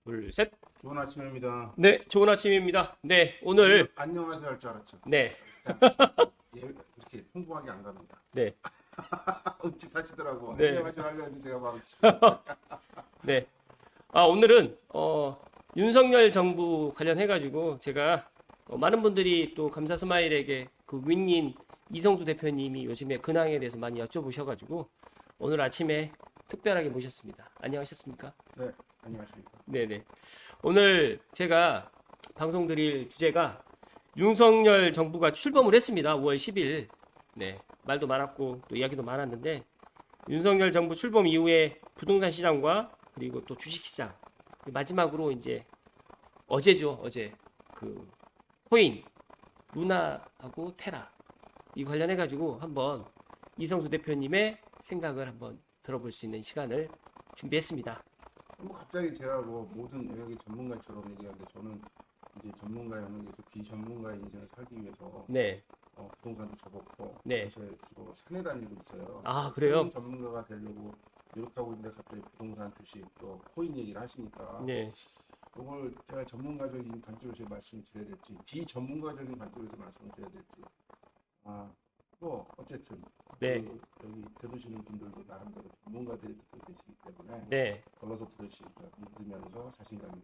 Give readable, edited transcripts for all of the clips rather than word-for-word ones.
둘, 셋. 좋은 아침입니다. 네, 좋은 아침입니다. 네, 오늘 안녕하세요 할 줄 알았죠. 네, 이렇게 풍부하게 안 갑니다. 네, 읍짓하시더라고. 네. 안녕하세요 하려니 제가 막 네. 오늘은 윤석열 정부 관련해 가지고 제가 많은 분들이 또 감사 스마일에게 그 윈윈 이성수 대표님이 요즘에 근황에 대해서 많이 여쭤보셔 가지고 오늘 아침에 특별하게 모셨습니다. 안녕하셨습니까? 네 안녕하십니까. 네네. 오늘 제가 방송 드릴 주제가 윤석열 정부가 출범을 했습니다. 5월 10일. 네. 말도 많았고 또 이야기도 많았는데 윤석열 정부 출범 이후에 부동산 시장과 그리고 또 주식 시장 마지막으로 이제 어제죠. 어제 그 코인 루나하고 테라 이 관련해 가지고 한번 이성수 대표님의 생각을 한번 들어볼 수 있는 시간을 준비했습니다. 뭐 갑자기 제가 뭐 모든 영역의 전문가처럼 얘기하는데 저는 이제 전문가 영역에서 비전문가의 인생을 살기 위해서 네. 부동산도 접었고 네. 요새 주로 산에 다니고 있어요. 아, 그래요? 전문가가 되려고 노력하고 있는데 갑자기 부동산 주식 또 코인 얘기를 하시니까 네. 이걸 제가 전문가적인 관점에서 말씀을 드려야 될지 비전문가적인 관점에서 말씀을 드려야 될지 뭐 어쨌든 네. 여기 들으시는 분들도 나름대로 전문가들이 듣고 계시기 때문에 네. 걸러서 들으시니까 믿으면서 자신감이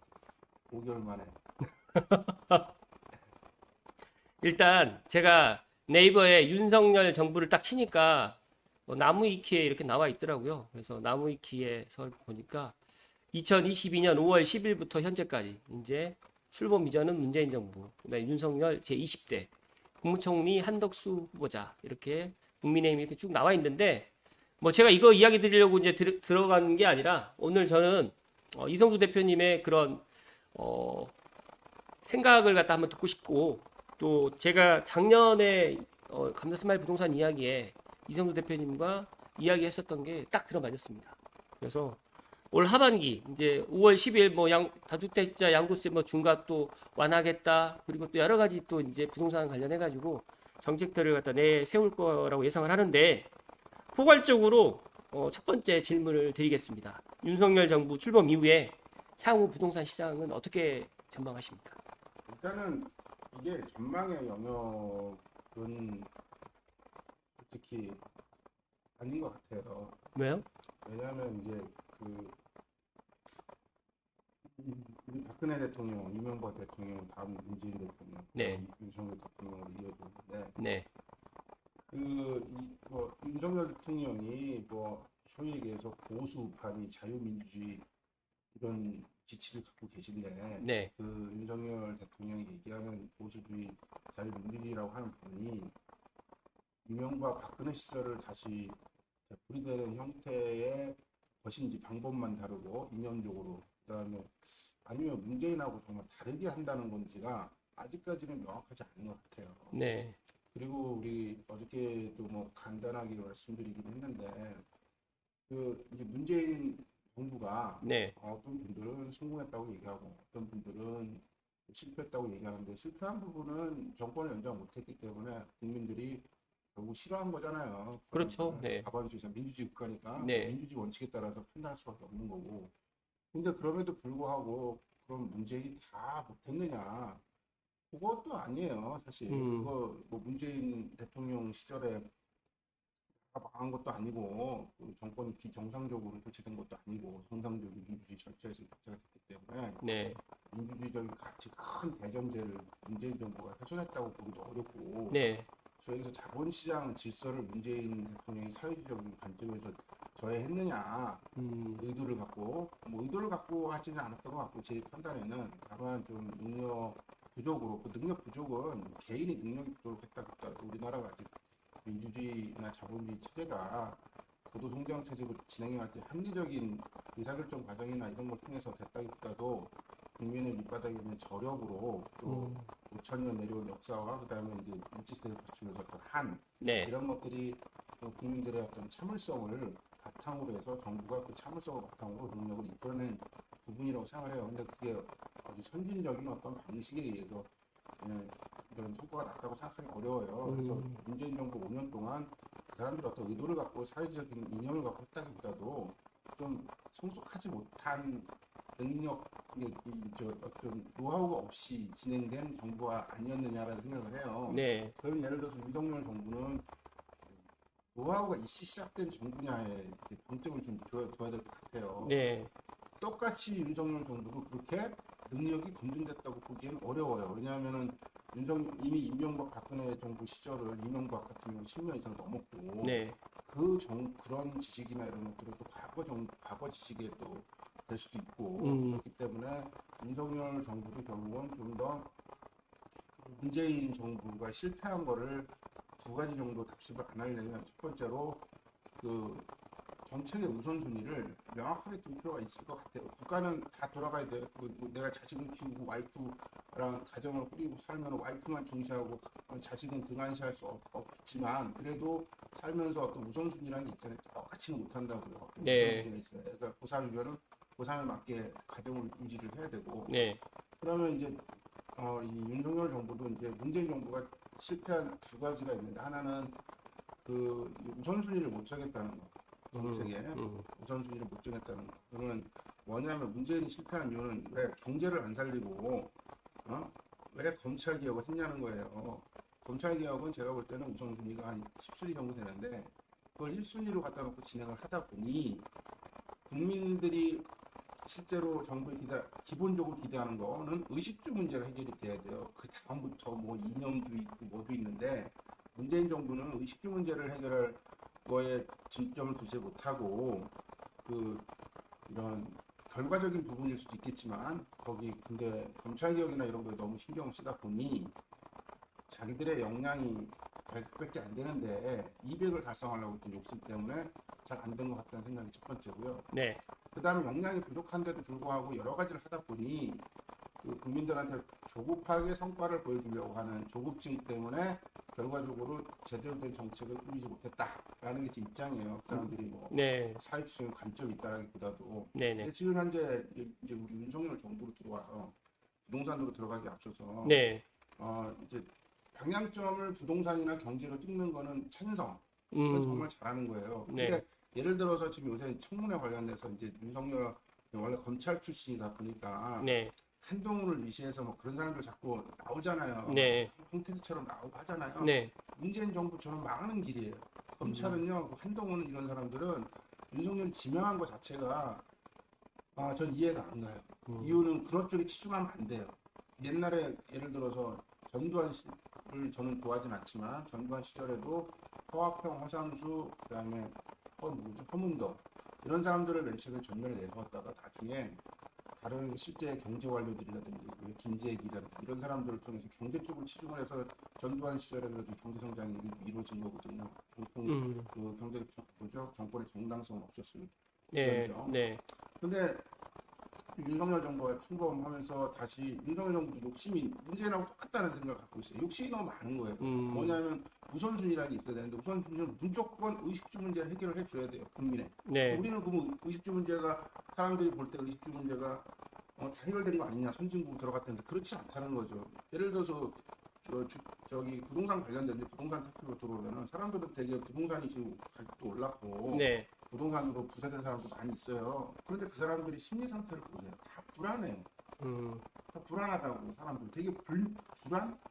5개월 만에 일단 제가 네이버에 윤석열 정부를 딱 치니까 나무위키에 이렇게 나와 있더라고요. 그래서 나무위키에서 보니까 2022년 5월 10일부터 현재까지 이제 출범 이전은 문재인 정부, 그다음에 윤석열 제20대 국무총리 한덕수 후보자 이렇게 국민의힘이 이렇게 쭉 나와 있는데 뭐 제가 이거 이야기 드리려고 이제 들어간 게 아니라 오늘 저는 이성수 대표님의 그런 생각을 갖다 한번 듣고 싶고 또 제가 작년에 감사 스마일 부동산 이야기에 이성수 대표님과 이야기했었던 게 딱 들어맞았습니다. 그래서 올 하반기 이제 5월 10일 뭐 다주택자 양도세 뭐 중과 또 완화하겠다 그리고 또 여러 가지 또 이제 부동산 관련해 가지고 정책들을 갖다 내세울 거라고 예상을 하는데 포괄적으로 첫 번째 질문을 드리겠습니다. 윤석열 정부 출범 이후에 향후 부동산 시장은 어떻게 전망하십니까? 일단은 이게 전망의 영역은 솔직히 아닌 것 같아요. 왜요? 왜냐하면 이제 우리 박근혜 대통령, 이명박 대통령, 다음 문재인 대통령, 네. 윤석열 대통령으로 이어졌는데 네. 뭐 윤석열 대통령이 뭐 소위 얘기해서 보수 우파니 자유민주주의 이런 지치를 갖고 계신데 네. 그 윤석열 대통령이 얘기하는 보수주의 자유민주주의라고 하는 부분이 이명박 박근혜 시절을 다시 되풀이되는 형태의 것인지 방법만 다르고 이념적으로 그다음에 아니면 문재인하고 정말 다르게 한다는 건지가 아직까지는 명확하지 않은 것 같아요. 네. 그리고 우리 어저께도 뭐 간단하게 말씀드리긴 했는데 이제 문재인 정부가 네. 어떤 분들은 성공했다고 얘기하고 어떤 분들은 실패했다고 얘기하는데 실패한 부분은 정권을 연장 못했기 때문에 국민들이 결국 싫어한 거잖아요. 그렇죠. 네. 가반수이상 민주주의 국가니까 네. 민주주의 원칙에 따라서 판단할 수밖에 없는 거고. 근데 그럼에도 불구하고 그럼 문재인이 다 못했느냐? 그것도 아니에요. 사실 그거 뭐 문재인 대통령 시절에 다 망한 것도 아니고 정권이 비정상적으로 교체된 것도 아니고 정상적인 민주주의 절차에서 교체가 됐기 때문에 네. 민주주의적인 가치 큰 대전제를 문재인 정부가 훼손했다고 보기도 어렵고 네. 저희에서 자본시장 질서를 문재인 대통령이 사회주의적인 관점에서 저해했느냐 의도를 갖고 뭐 의도를 갖고 하지는 않았던 것 같고 제 판단에는 다만 좀 능력 부족으로 그 능력 부족은 개인의 능력이 부족했다 그랬다 우리나라가 아직 민주주의나 자본주의 체제가 고도 성장 체제로 진행할 때 합리적인 의사결정 과정이나 이런 걸 통해서 됐다기보다도 국민의 밑바닥에 있는 저력으로 또 5천년 내려온 역사와 그다음에 이제 일제시대를 거치면서 어떤 네. 이런 것들이 국민들의 어떤 참을성을 바탕으로 해서 정부가 그 참을성을 바탕으로 능력을 이끌어낸 부분이라고 생각을 해요. 근데 그게 아주 선진적인 어떤 방식에 의해서 이런 성과가 났다고 생각하기 어려워요. 그래서 문재인 정부 5년 동안 그 사람들이 어떤 의도를 갖고 사회적인 이념을 갖고 했다기보다도 좀 성숙하지 못한 능력 저 어떤 노하우가 없이 진행된 정부가 아니었느냐라는 생각을 해요. 네. 그럼 예를 들어서 윤석열 정부는 노하우가 있이 시작된 정부냐에 이제 방점을 좀 둬야 될 것 같아요. 네. 똑같이 윤석열 정부도 그렇게 능력이 검증됐다고 보기엔 어려워요. 왜냐하면은 이미 이명박 박근혜 정부 시절을 이명박 같은 경우 10년 이상 넘었고 네. 그런 지식이나 이런 것들은 또 과거 지식에 또 될 수도 있고 그렇기 때문에 윤석열 정부도 결국은 좀 더 문재인 정부가 실패한 거를 두 가지 정도 답습을 안 하려면 첫 번째로 그 정책의 우선순위를 명확하게 둘 필요가 있을 것 같아요. 국가는 다 돌아가야 돼요. 내가 자식을 키우고 와이프랑 가정을 꾸리고 살면 와이프만 중시하고 자식은 등한시할 수 없지만 그래도 살면서 어떤 우선순위라는 게 있잖아요. 똑같이는 못한다고요. 네. 우선순위가 있어요. 그러니까 고3이면은 고3에 맞게 가정을 유지를 해야 되고 네. 그러면 이제 이 윤석열 정부도 이제 문재인 정부가 실패한 두 가지가 있는데 하나는 그 우선순위를 못 정했다는 거. 정책에 우선순위를 못 정했다는 거. 그러면 뭐냐면 문재인이 실패한 이유는 왜 경제를 안 살리고 왜 검찰 개혁을 했냐는 거예요. 검찰 개혁은 제가 볼 때는 우선순위가 한 10순위 정도 되는데 그걸 1순위로 갖다 놓고 진행을 하다 보니 국민들이 실제로 정부에 기본적으로 기대하는 거는 의식주 문제가 해결이 돼야 돼요. 그 다음부터 뭐 이념도 있고 뭐도 있는데 문재인 정부는 의식주 문제를 해결할 거에 중점을 두지 못하고 이런 결과적인 부분일 수도 있겠지만 근데 검찰 개혁이나 이런 거에 너무 신경을 쓰다 보니 자기들의 역량이 100밖에 안 되는데 200을 달성하려고 했던 욕심 때문에 잘 안 된 것 같다는 생각이 첫 번째고요. 네. 그 다음에 역량이 부족한데도 불구하고 여러 가지를 하다 보니 국민들한테 조급하게 성과를 보여주려고 하는 조급증 때문에 결과적으로 제대로 된 정책을 꾸리지 못했다라는 게 제 입장이에요. 그 사람들이 뭐 네. 사회주의적인 관점이 있다라기보다도. 네네. 근데 지금 현재 이제 우리 윤석열 정부로 들어와서 부동산으로 들어가기 앞서서 네. 이제 방향점을 부동산이나 경제로 찍는 거는 찬성. 그건 정말 잘하는 거예요. 네. 근데 예를 들어서 지금 요새 청문회 관련돼서 이제 윤석열 원래 검찰 출신이다 보니까 네. 한동훈을 위시해서 뭐 그런 사람들 자꾸 나오잖아요. 네. 홍태기처럼 나오고 하잖아요. 네. 문재인 정부처럼 망하는 길이에요. 검찰은요, 그 한동훈 이런 사람들은 윤석열이 지명한 것 자체가 전 이해가 안 가요. 이유는 그런 쪽에 치중하면 안 돼요. 옛날에 예를 들어서 전두환 씨를 저는 좋아하진 않지만 전두환 시절에도 허화평, 허상수, 그다음에 허문도 이런 사람들을 맨 처음에 전면에 내세웠다가 나중에 다른 실제 경제 관료들이라든지 김재익이라든지 이런 사람들을 통해서 경제 쪽으로 치중을 해서 전두환 시절에 그래도 경제 성장이 이루어진 거거든요. 그 경제 정권의 정당성은 없었을 네. 시절이죠. 네. 근데 윤석열 정부가 출범하면서 다시 윤석열 정부도 욕심이 문재인하고 똑같다는 생각을 갖고 있어요. 욕심이 너무 많은 거예요. 뭐냐면 우선순위라는 게 있어야 되는데 우선순위는 무조건 의식주 문제를 해결을 해줘야 돼요. 국민의. 네. 우리는 그러면 의식주 문제가 사람들이 볼 때 의식주 문제가 다 해결된 거 아니냐 선진국 들어갔다는데 그렇지 않다는 거죠. 예를 들어서 저기 부동산 관련된 부동산 타격으로 들어오면은 사람들은 되게 부동산이 지금 가격도 올랐고 네. 부동산으로 부자된 사람도 많이 있어요. 그런데 그 사람들이 심리 상태를 보세요. 다 불안해요. 다 불안하다고 사람들 되게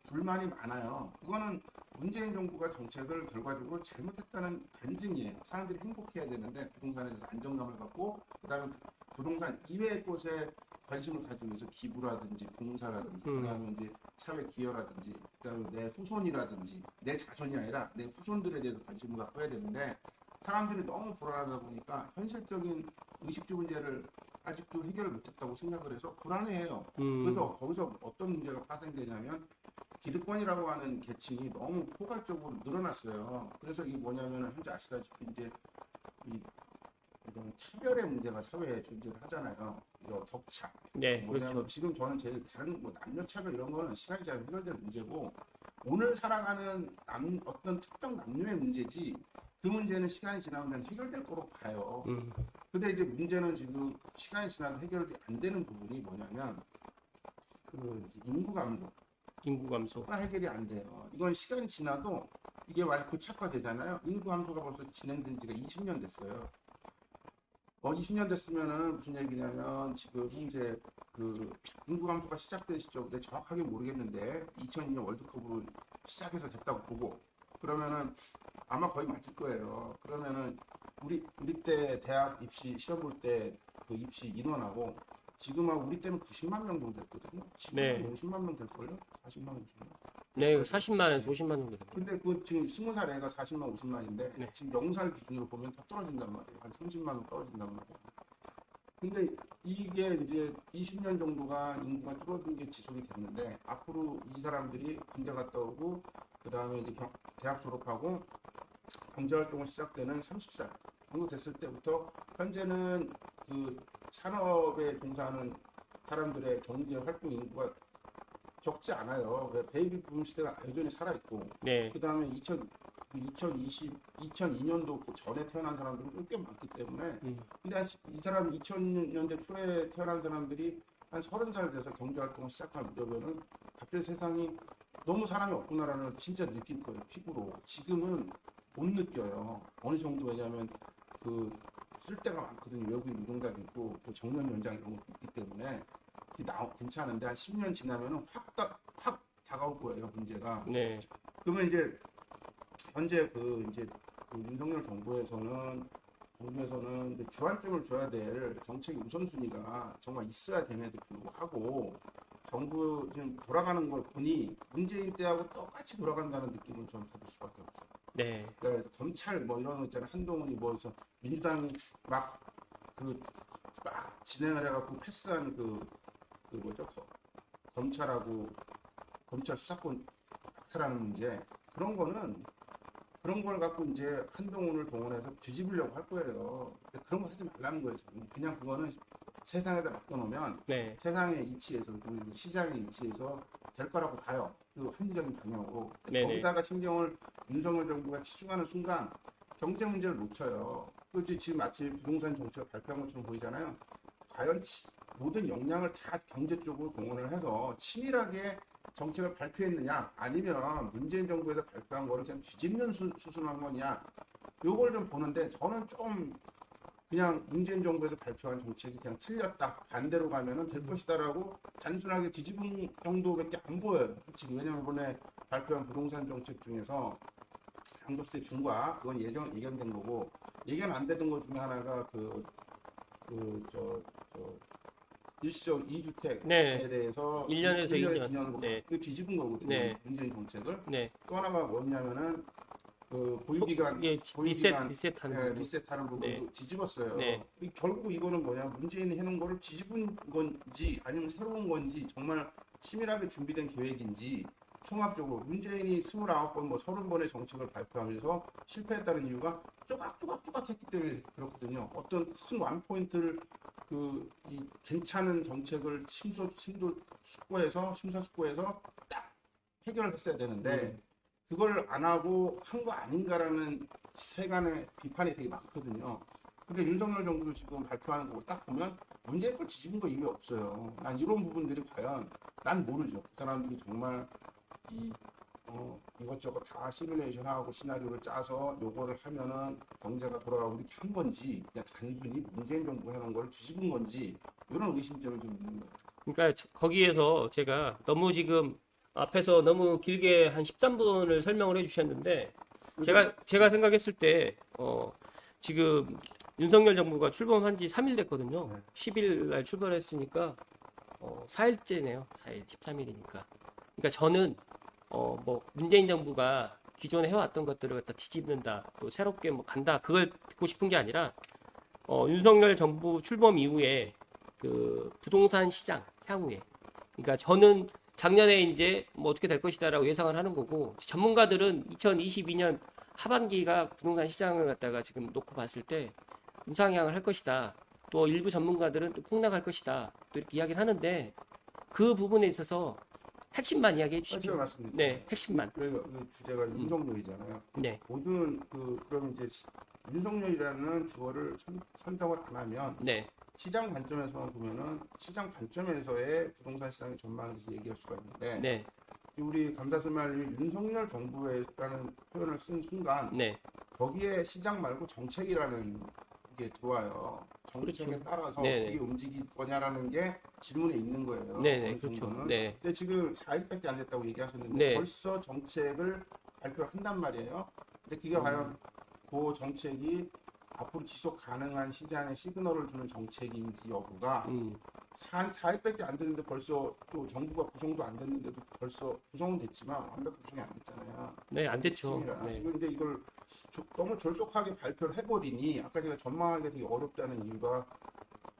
불만이 많아요. 그거는 문재인 정부가 정책을 결과적으로 잘못했다는 반증이에요. 사람들이 행복해야 되는데 부동산에 대해서 안정감을 갖고 그다음에 부동산 이외의 곳에 관심을 가지기 위해서 기부라든지 봉사라든지 그다음에 이제 사회 기여라든지 그다음에 내 후손이라든지 내 자손이 아니라 내 후손들에 대해서 관심을 갖고 해야 되는데 사람들이 너무 불안하다 보니까 현실적인 의식주 문제를 아직도 해결을 못했다고 생각을 해서 불안해해요. 그래서 거기서 어떤 문제가 파생되냐면 기득권이라고 하는 계층이 너무 포괄적으로 늘어났어요. 그래서 이게 뭐냐면 현재 아시다시피 이제 이런 차별의 문제가 사회에 존재를 하잖아요. 격차. 네. 뭐냐면 그렇죠. 지금 저는 제일 다른 남녀 차별 이런 거는 시간이 잘 해결될 문제고 오늘 살아가는 어떤 특정 남녀의 문제지 그 문제는 시간이 지나면 해결될 거로 봐요. 근데 이제 문제는 지금 시간이 지나도 해결이 안 되는 부분이 뭐냐면 그 인구 감소. 인구 감소. 해결이 안 돼요. 이건 시간이 지나도 이게 많이 고착화되잖아요. 인구 감소가 벌써 진행된 지가 20년 됐어요. 20년 됐으면은 무슨 얘기냐면 지금 현재 그 인구 감소가 시작된 시점인데 정확하게 모르겠는데 2002년 월드컵으로 시작해서 됐다고 보고 그러면은 아마 거의 맞을 거예요. 그러면은 우리 때 대학 입시 시험 볼 때 그 입시 인원하고 지금하고 우리 때는 90만 명 정도 됐거든요. 지금 네. 한 50만 명 될걸요? 40만, 50만. 네, 40만에서 50만 정도 됩니다. 근데 그 지금 20살 애가 40만, 50만인데 네. 지금 0살 기준으로 보면 더 떨어진단 말이에요. 한 30만 원 떨어진단 말이에요. 근데 이게 이제 20년 정도가 인구가 줄어든 게 지속이 됐는데 앞으로 이 사람들이 군대 갔다 오고 그 다음에 이제 대학 졸업하고 경제활동을 시작되는 30살 정도 됐을 때부터 현재는 그 산업에 종사하는 사람들의 경제 활동 인구가 적지 않아요. 왜 베이비 붐 시대가 여전히 살아있고 네. 그 다음에 2002년도 그 전에 태어난 사람들은 꽤 많기 때문에 근데 이 사람 2000년대 초에 태어난 사람들이 한 30살 돼서 경제활동을 시작할 무렵에는 갑자기 세상이 너무 사람이 없구나라는 진짜 느낄 거예요. 피부로. 지금은 못 느껴요. 어느 정도 왜냐하면 그 쓸 데가 많거든요. 외국인 노동자도 있고 또 정년 연장 이런 것도 있기 때문에 괜찮은데 한 10년 지나면은 확 다가올 거예요. 문제가. 네. 그러면 이제 현재 그 윤석열 정부에서는 이제 주안점을 줘야 될 정책 우선순위가 정말 있어야 됨에도 불구하고 정부 지금 돌아가는 걸 보니 문재인 때하고 똑같이 돌아간다는 느낌을 저는 받을 수밖에 없어요. 네. 그러니까 검찰 뭐 이런 거 있잖아요. 한동훈이 뭐해서 민주당이 막 진행을 해갖고 패스한 그 뭐죠? 검찰하고 검찰 수사권 박탈하는 문제 그런 걸 갖고 이제 한동훈을 동원해서 뒤집으려고 할 거예요. 근데 그런 거 하지 말라는 거예요. 저는. 그냥 그거는 세상에다 맡겨놓으면 네. 세상의 이치에서 그리고 시장의 이치에서 될 거라고 봐요. 그 합리적인 방향으로. 네네. 거기다가 신경을 윤석열 정부가 치중하는 순간 경제 문제를 놓쳐요. 그렇지 지금 마치 부동산 정책을 발표한 것처럼 보이잖아요. 과연 모든 역량을 다 경제 쪽으로 동원을 해서 치밀하게 정책을 발표했느냐 아니면 문재인 정부에서 발표한 거를 그냥 뒤집는 수순한 거냐 요걸 좀 보는데 저는 좀 그냥 문재인 정부에서 발표한 정책이 그냥 틀렸다 반대로 가면은 될 것이다라고 단순하게 뒤집은 정도밖에 안 보여요. 솔직히 왜냐면 이번에 발표한 부동산 정책 중에서 양도세 중과 그건 예견된 거고 예견 안 되던 것 중에 하나가 일시적 2주택에 네. 대해서 1년에서 2년. 2년 네. 그 뒤집은 거거든요. 네. 문재인 정책을. 네. 또 하나가 뭐냐면은 그 보유기간 예, 리셋하는 부분. 리셋하는 부분도 네. 뒤집었어요. 네. 결국 이거는 뭐냐 문재인이 해놓은 거를 뒤집은 건지 아니면 새로운 건지 정말 치밀하게 준비된 계획인지 총합적으로 문재인이 29번 뭐 30번의 정책을 발표하면서 실패했다는 이유가 쪼각쪼각 했기 때문에 그렇거든요. 어떤 큰 완포인트를 이 괜찮은 정책을 심사숙고해서 딱 해결을 했어야 되는데 그걸 안 하고 한 거 아닌가라는 세간의 비판이 되게 많거든요. 근데 윤석열 정부도 지금 발표하는 거 딱 보면 문재인 걸 뒤집은 거 이미 없어요. 난 이런 부분들이 과연 난 모르죠. 그 사람들이 정말 이것저것 다 시뮬레이션하고 시나리오를 짜서 요거를 하면은 경제가 돌아가고 이렇게 한 건지 그냥 단순히 문재인 정부가 해놓은 걸 뒤집은 건지 이런 의심점을 좀 있는 거예요. 그러니까 거기에서 제가 너무 지금 앞에서 너무 길게 한 13분을 설명을 해주셨는데 제가 생각했을 때 지금 윤석열 정부가 출범한 지 3일 됐거든요. 네. 10일 날 출범했으니까 4일째네요. 4일, 13일이니까. 그러니까 저는 뭐 문재인 정부가 기존에 해왔던 것들을 갖다 뒤집는다, 또 새롭게 뭐 간다, 그걸 듣고 싶은 게 아니라 윤석열 정부 출범 이후에 그 부동산 시장 향후에, 그러니까 저는 작년에 이제 뭐 어떻게 될 것이다라고 예상을 하는 거고 전문가들은 2022년 하반기가 부동산 시장을 갖다가 지금 놓고 봤을 때 우상향을 할 것이다. 또 일부 전문가들은 또 폭락할 것이다. 또 이렇게 이야기를 하는데 그 부분에 있어서 핵심만 이야기해 제가 주십시오. 말씀드릴게요. 네, 핵심만. 그 주제가 윤석열이잖아요. 네, 모든 그럼 이제 윤석열이라는 주어를 선정을 안 하면 네, 시장 관점에서만 보면은 시장 관점에서의 부동산 시장의 전망을 얘기할 수가 있는데 네, 우리 감사스말님이 윤석열 정부라는 표현을 쓴 순간 네, 거기에 시장 말고 정책이라는 게 들어와요. 정책에 그렇죠. 따라서 네네. 어떻게 움직일 거냐라는 게 질문에 있는 거예요. 네네, 어느 그렇죠. 정도는. 네. 근데 지금 4일밖에 안 됐다고 얘기하셨는데 네. 벌써 정책을 발표한단 말이에요. 근데 그게 과연 그 정책이 앞으로 지속 가능한 시장에 시그널을 주는 정책인지 여부가 음, 한 4일밖에 안 됐는데 벌써 또 정부가 구성도 안 됐는데도 벌써 구성은 됐지만 완벽히 구성이 안 됐잖아요. 네, 안 됐죠. 팀이라. 네. 이거 근데 이걸 너무 졸속하게 발표를 해버리니 아까 제가 전망하기가 되게 어렵다는 이유가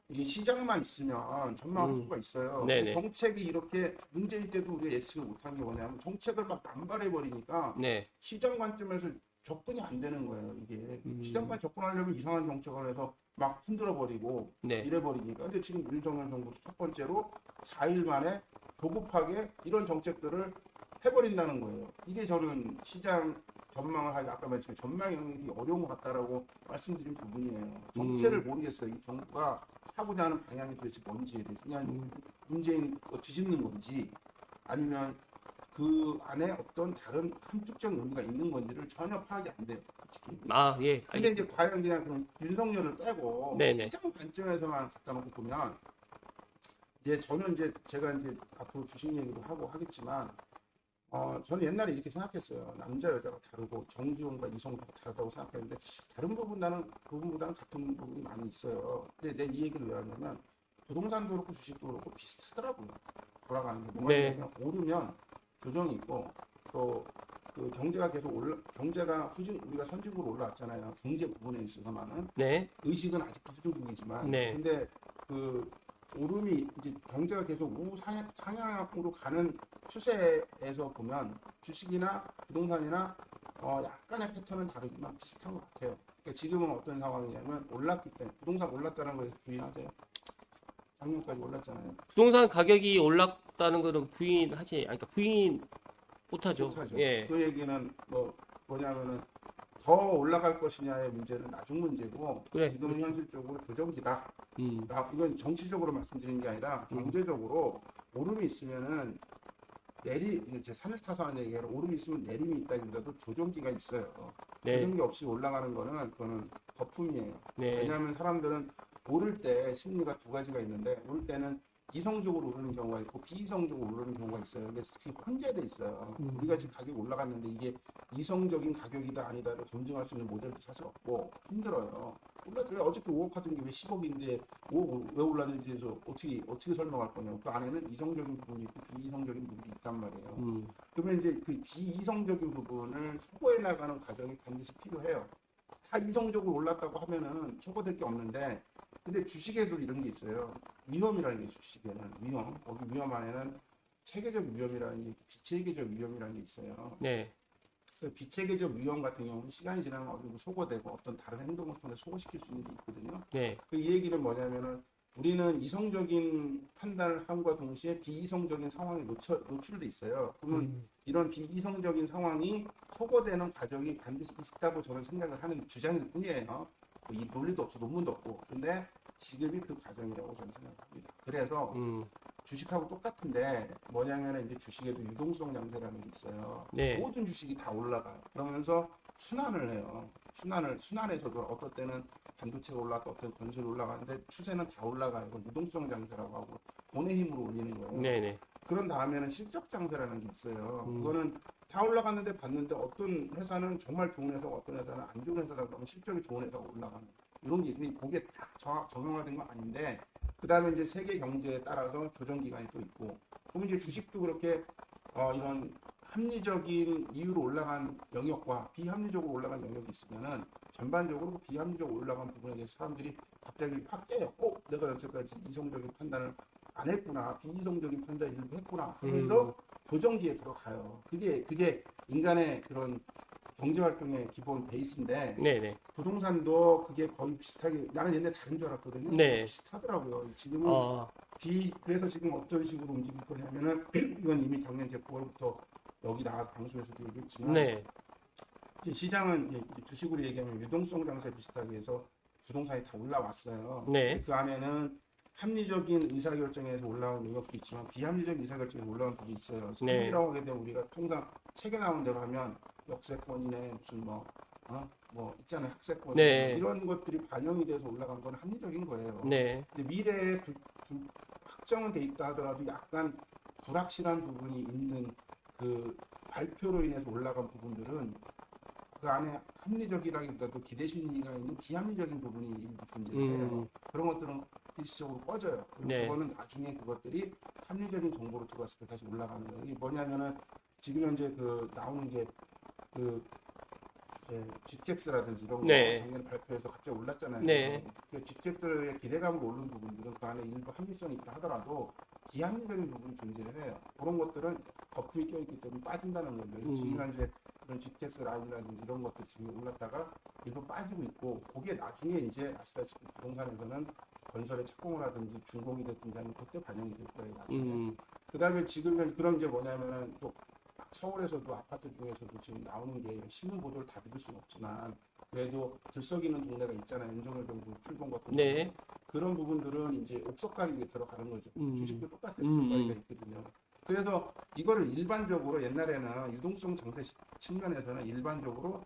이게 시장만 있으면 전망할 수가 있어요. 근데 네네. 정책이 이렇게 문제일 때도 우리가 예측을 못한 게 뭐냐면 정책을 막 남발해버리니까 네. 시장 관점에서 접근이 안 되는 거예요. 이게 음. 시장관 접근하려면 이상한 정책을 해서 막 흔들어버리고 네. 이래버리니까. 근데 지금 윤석열 정부도 첫 번째로 4일 만에 조급하게 이런 정책들을 해버린다는 거예요. 이게 저는 시장 전망을 하기 아까 말했지만 전망 영역이 어려운 것 같다라고 말씀드린 부분이에요. 정체를 모르겠어요. 이 정부가 하고자 하는 방향이 도대체 뭔지에 대해서 그냥 문재인 거 뒤집는 건지 아니면 그 안에 어떤 다른 함축적 의미가 있는 건지를 전혀 파악이 안 돼요. 솔직히. 아, 예. 근데 이제 알겠습니다. 과연 그냥 그럼 윤석열을 빼고 네네. 시장 관점에서만 갖다 놓고 보면 이제 저는 이제 제가 이제 앞으로 주식 얘기도 하고 하겠지만 저는 옛날에 이렇게 생각했어요. 남자 여자가 다르고 정기용과 이성도가 다르다고 생각했는데 다른 부분보다는 같은 부분이 많이 있어요. 근데 내 이 얘기를 왜 하냐면 부동산도 그렇고 주식도 그렇고 비슷하더라고요. 돌아가는 게 뭐가 네. 있냐면 오르면 조정이 있고 또 그 경제가 계속 경제가 우리가 선진국으로 올라왔잖아요. 경제 부분에 있어서만은 네. 의식은 아직도 수준국이지만 네. 근데 그 오름이 이제 경제가 계속 상향으로 가는 추세에서 보면 주식이나 부동산이나 약간의 패턴은 다르지만 비슷한 것 같아요. 그러니까 지금은 어떤 상황이냐면 올랐기 때문에 부동산 올랐다는 거에 부인하세요. 작년까지 올랐잖아요. 부동산 가격이 올랐다는 거는 부인하지, 아니, 그러니까 부인 못하죠. 못하죠. 예. 그 얘기는 뭐냐면은 더 올라갈 것이냐의 문제는 나중 문제고 그래. 지금은 현실적으로 조정기다. 음. 이건 정치적으로 말씀드리는 게 아니라 경제적으로 오름이 있으면은 제 산을 타서 하는 얘기가 아니라 오름이 있으면 내림이 있다기보다도 조정기가 있어요. 네. 조정기 없이 올라가는 거는 그거는 거품이에요. 네. 왜냐하면 사람들은 오를 때 심리가 두 가지가 있는데 오를 때는 이성적으로 오르는 경우가 있고 비이성적으로 오르는 경우가 있어요. 근데 특히 혼재돼 있어요. 우리가 지금 가격이 올라갔는데 이게 이성적인 가격이다 아니다를 검증할 수 있는 모델도 사실 없고 힘들어요. 올랐어요. 어저께 5억 하던 게 왜 10억인데 5억 왜 올랐는지에서 어떻게 설명할 거냐고. 그 안에는 이성적인 부분이 있고 비이성적인 부분이 있단 말이에요. 그러면 이제 그 비이성적인 부분을 소거해 나가는 과정이 반드시 필요해요. 다 이성적으로 올랐다고 하면은 소거될 게 없는데 근데 주식에도 이런 게 있어요. 위험이라는 게 주식에는 위험. 거기 위험 안에는 체계적 위험이라는 게 비체계적 위험이라는 게 있어요. 네. 그 비체계적 위험 같은 경우는 시간이 지나면 어느 정도 소거되고 어떤 다른 행동을 통해 소거시킬 수 있는 게 있거든요. 네. 이 얘기는 뭐냐면은 우리는 이성적인 판단을 함과 동시에 비이성적인 상황에 노출돼 있어요. 그러면 이런 비이성적인 상황이 소거되는 과정이 반드시 있다고 저는 생각을 하는 주장일 뿐이에요. 이 논리도 없고 논문도 없고. 근데 지금이 그 과정이라고 저는 생각합니다. 그래서 주식하고 똑같은데 뭐냐면 이제 주식에도 유동성 양세라는 게 있어요. 네. 모든 주식이 다 올라가요. 그러면서 순환을 해요. 순환에서도 어떨 때는 반도체가 올라갔다 어떤 건설이 올라가는데 추세는 다 올라가요. 그걸 유동성 장세라고 하고 돈의 힘으로 올리는 거예요. 네네. 그런 다음에는 실적 장세라는 게 있어요. 그거는 다 올라갔는데 봤는데 어떤 회사는 정말 좋은 회사고 어떤 회사는 안 좋은 회사다 그러면 실적이 좋은 회사가 올라가는 이런 게 있으니 그게 딱 적용화된 건 아닌데 그 다음에 이제 세계 경제에 따라서 조정 기간이 또 있고 그러면 이제 주식도 그렇게 이런 합리적인 이유로 올라간 영역과 비합리적으로 올라간 영역이 있으면은 전반적으로 그 비합리적으로 올라간 부분에 대해서 사람들이 갑자기 확 깨요. 내가 여태까지 이성적인 판단을 안 했구나. 비이성적인 판단을 일부 했구나 하면서 조정기에 들어가요. 그게 인간의 그런 경제 활동의 기본 베이스인데 네네. 부동산도 그게 거의 비슷하게 나는 옛날에 다른 줄 알았거든요. 네. 비슷하더라고요. 지금은 그래서 지금 어떤 식으로 움직일 거냐면은 이건 이미 작년 제 9월부터 여기 나와서 방송에서도 얘기했지만 네. 이제 시장은 이제 주식으로 얘기하면 유동성 장세 비슷하게 해서 부동산이 다 올라왔어요. 네. 그 안에는 합리적인 의사결정에서 올라온 영역도 있지만 비합리적인 의사결정에서 올라온 부분이 있어요. 네. 합리라고 하게 되면 우리가 통상 책에 나온 대로 하면 역세권이네 무슨 뭐 있잖아요. 학세권 네. 이런 것들이 반영이 돼서 올라간 건 합리적인 거예요. 네. 근데 미래에 확정은 돼 있다 하더라도 약간 불확실한 부분이 있는 그 발표로 인해서 올라간 부분들은 그 안에 합리적이라기보다도 기대 심리가 있는 비합리적인 부분이 일부 존재해요. 그런 것들은 일시적으로 꺼져요. 그리고 네. 그거는 나중에 그것들이 합리적인 정보로 들어왔을 때 다시 올라가는 거예요. 이게 뭐냐면은 지금 현재 그 나오는 게그 GTX라든지 이런 거 네. 작년에 발표해서 갑자기 올랐잖아요. 네. 그 GTX의 기대감으로 오른 부분들은 그 안에 일부 합리성이 있다 하더라도 비합리적인 부분이 존재를 해요. 그런 것들은 거품이 껴있기 때문에 빠진다는 거죠. 지금 현재 이런 GTX 라인이라든지 이런 것들이 지금 올랐다가 일부 빠지고 있고 그게 나중에 이제 아시다시피 부동산에서는 건설에 착공을 하든지 준공이 됐든지 하면 그때 반영이 될 거예요. 나중에. 그다음에 지금은 그런 게 뭐냐면은 또 서울에서도 아파트 중에서도 지금 나오는 게 신문 보도를 다 믿을 수는 없지만 그래도 들썩이는 동네가 있잖아요. 윤석열 정부 출범 같은 네. 그런 부분들은 이제 옥석가리에 들어가는 거죠. 주식도 똑같아요. 옥석가리가 있거든요. 그래서 이거를 일반적으로 옛날에는 유동성 정책 측면에서는 일반적으로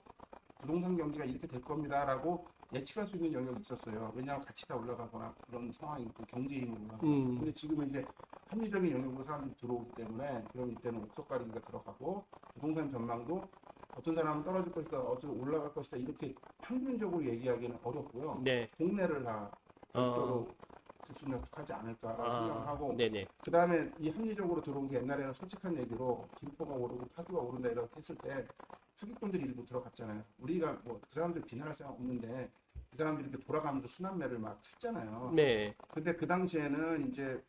부동산 경기가 이렇게 될 겁니다라고 예측할 수 있는 영역이 있었어요. 왜냐하면 같이 다 올라가거나 그런 상황이 있고 경제 힘으로 올라가고. 근데 지금은 이제 합리적인 영역으로 사람들이 들어오기 때문에 그럼 이때는 옥석가리기가 들어가고 부동산 전망도 어떤 사람은 떨어질 것이다, 어떤 올라갈 것이다 이렇게 평균적으로 얘기하기는 어렵고요. 네. 동네를 다 별도로 들쑥날쑥하지 않을까라고 생각을 하고 네네. 그 다음에 이 합리적으로 들어온 게 옛날에는 솔직한 얘기로 김포가 오르고 파주가 오른다 이렇게 했을 때 투기꾼들이 일부 들어갔잖아요. 우리가 뭐 그 사람들 비난할 생각 없는데 그 사람들이 이렇게 돌아가면서 순환매를 막 했잖아요. 네. 근데 그 당시에는 이제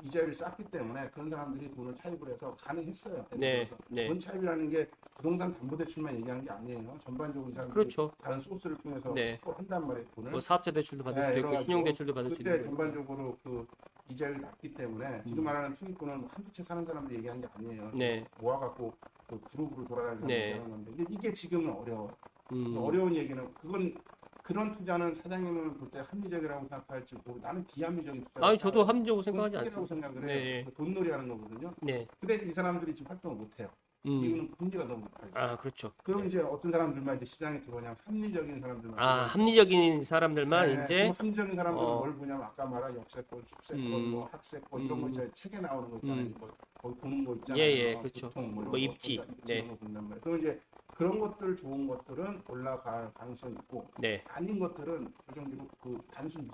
이자율이 쌌기 때문에 그런 사람들이 돈을 차입을 해서 가능했어요. 네. 네. 돈 차입이라는 게 부동산 담보대출만 얘기하는 게 아니에요. 전반적으로 이 사람들이 그렇죠. 다른 소스를 통해서 네. 한단 말이에요. 돈을. 뭐 사업자 대출도 받을 수도 네, 있고 여러 가지로. 신용 대출도 받을 수 그때 있는 전반적으로 그 이자율이 낮기 때문에 지금 말하는 투기꾼은 한두 채 사는 사람들이 얘기하는 게 아니에요. 네. 모아갖고 그 그룹으로 돌아다니는 네. 얘기하는 건데 이게 지금은 어려워요. 음. 어려운 얘기는 그건 그런 투자는 사장님은 볼 때 합리적이라고 생각할지 모르고 나는 비합리적인 투자. 아니 저도 합리적으로 생각하지 않습니다. 생각을 네. 해요. 돈놀이 하는 거거든요. 네. 근데 이 사람들이 지금 활동을 못 해요. 이거는 금리가 너무 높아요. 아, 그렇죠. 그럼 이제 어떤 사람들만 이제 시장에 들어오냐면 합리적인 사람들만. 아, 합리적인 사람들만 네, 이제 그럼 합리적인 사람들은 어. 뭘 보냐면 아까 말한 역세권, sub세권, 뭐 학세권 이런 거 있잖아요. 책에 나오는 거 있잖아요. 뭐 거기 보는 거 있잖아요. 예, 그렇죠. 보통 뭐 입지. 네. 이런 거 본단 말이에요. 그럼 이제 그런 것들 좋은 것들은 올라갈 가능성이 있고 네. 아닌 것들은 조정되고 그 단순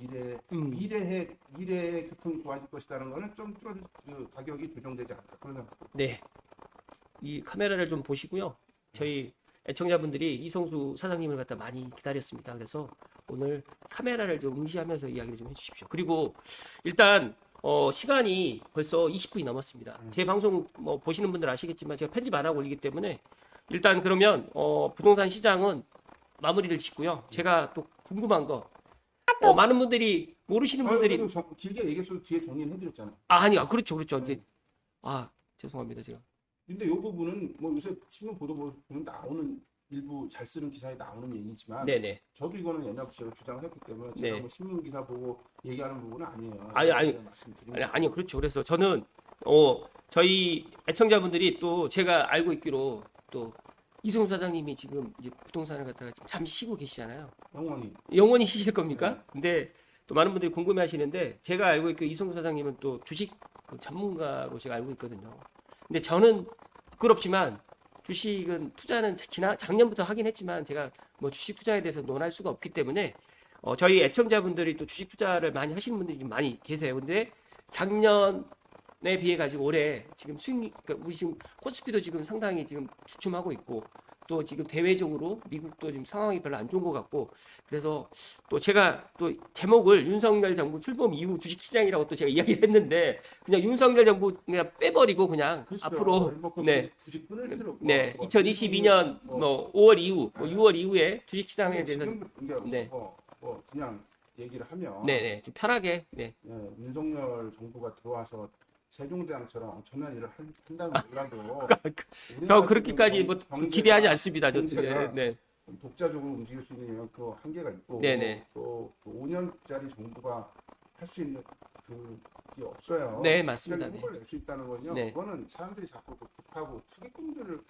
미래의 교통이 좋아질 것이라는 거는 좀 그 가격이 조정되지 않다 그런 생각. 네. 이 카메라를 좀 보시고요. 저희 애청자분들이 이성수 사장님을 갖다 많이 기다렸습니다. 그래서 오늘 카메라를 좀 응시하면서 이야기를 좀 해주십시오. 그리고 일단 시간이 벌써 20분이 넘었습니다. 제 방송 뭐 보시는 분들 아시겠지만 제가 편집 안 하고 올리기 때문에 일단 그러면 부동산 시장은 마무리를 짓고요. 제가 또 궁금한 거 많은 분들이 모르시는 분들이 길게 얘기해서 뒤에 정리는 해드렸잖아요. 그렇죠. 이제 죄송합니다 제가. 근데 이 부분은 뭐 요새 신문 보도 보면 나오는 일부 잘 쓰는 기사에 나오는 얘기지만 네네. 저도 이거는 옛날부터 제가 주장을 했기 때문에 네. 제가 뭐 신문 기사 보고 얘기하는 부분은 아니에요. 아니요 그렇죠. 그래서 저는 저희 애청자분들이 또 제가 알고 있기로 또 이성수 사장님이 지금 이제 부동산을 갖다가 지금 잠시 쉬고 계시잖아요. 영원히 쉬실 겁니까? 네. 근데 또 많은 분들이 궁금해하시는데 제가 알고 있기로 이성수 사장님은 또 주식 전문가로 제가 알고 있거든요. 근데 저는 부끄럽지만 주식은 투자는 작년부터 하긴 했지만 제가 뭐 주식 투자에 대해서 논할 수가 없기 때문에 저희 애청자분들이 또 주식 투자를 많이 하시는 분들이 좀 많이 계세요. 근데 작년에 비해 가지고 올해 지금 그러니까 우리 지금 코스피도 지금 상당히 지금 주춤하고 있고 또 지금 대외적으로 미국도 지금 상황이 별로 안 좋은 것 같고 그래서 또 제가 또 제목을 윤석열 정부 출범 이후 주식시장이라고 또 제가 이야기를 했는데 그냥 윤석열 정부 그냥 빼버리고 그냥 앞으로 네 2022년 뭐 5월 이후 6월 이후에 주식시장에 대해서 뭐 그냥 얘기를 하면 네네 좀 편하게 윤석열 정부가 들어와서 세종대왕처럼 엄청난 일을 한다면 몰라도 저 그렇게까지 뭐 기대하지 않습니다. 네. 독자적으로 움직일 수 있는 그 한계가 있고 또 5년짜리 정부가 할 수 있는 그게 없어요. 네 맞습니다. 성과를 낼 수 있다는 건요. 그거는 사람들이 자꾸 급하고 투기꾼들을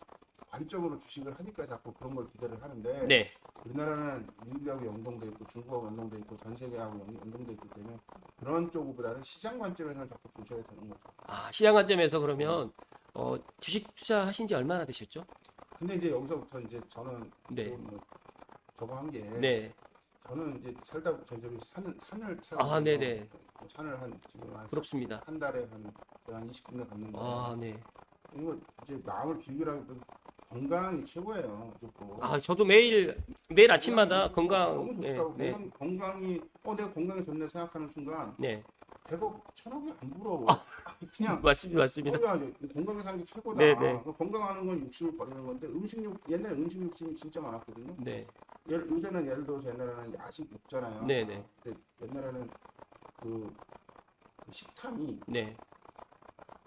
관점으로 주식을 하니까 자꾸 그런 걸 기대를 하는데 네. 우리나라는 미국하고 연동돼 있고 중국하고 연동돼 있고 전 세계하고 연동돼 있기 때문에 그런 쪽보다는 시장 관점에서 자꾸 보셔야 되는 거죠. 아, 시장 관점에서 그러면 주식 투자하신 지 얼마나 되셨죠? 근데 이제 여기서부터 이제 저는 네. 뭐 저거 한 게 네. 저는 이제 살다 전적으로 산을 타고 아, 네네. 산을 한 지금 부럽습니다. 한 달에 한 20분에 갔는데 아, 네. 이거 이제 마음을 비우라고 건강이 최고예요, 무조건. 아, 저도 매일 아침마다 건강, 너무 네, 좋더라고. 네, 건강이 내가 건강이 좋네 생각하는 순간 네. 100억, 1000억이 안 부러워. 그냥 맞습니다, 맞습니다. 야, 건강하게 사는 게 최고다. 네, 네. 건강하는 건 욕심을 버리는 건데 옛날에 음식 욕심이 진짜 많았거든요. 네, 요새는 예를 들어서 옛날에는 야식 먹잖아요. 네, 네. 근데 옛날에는 그 식탐이 네.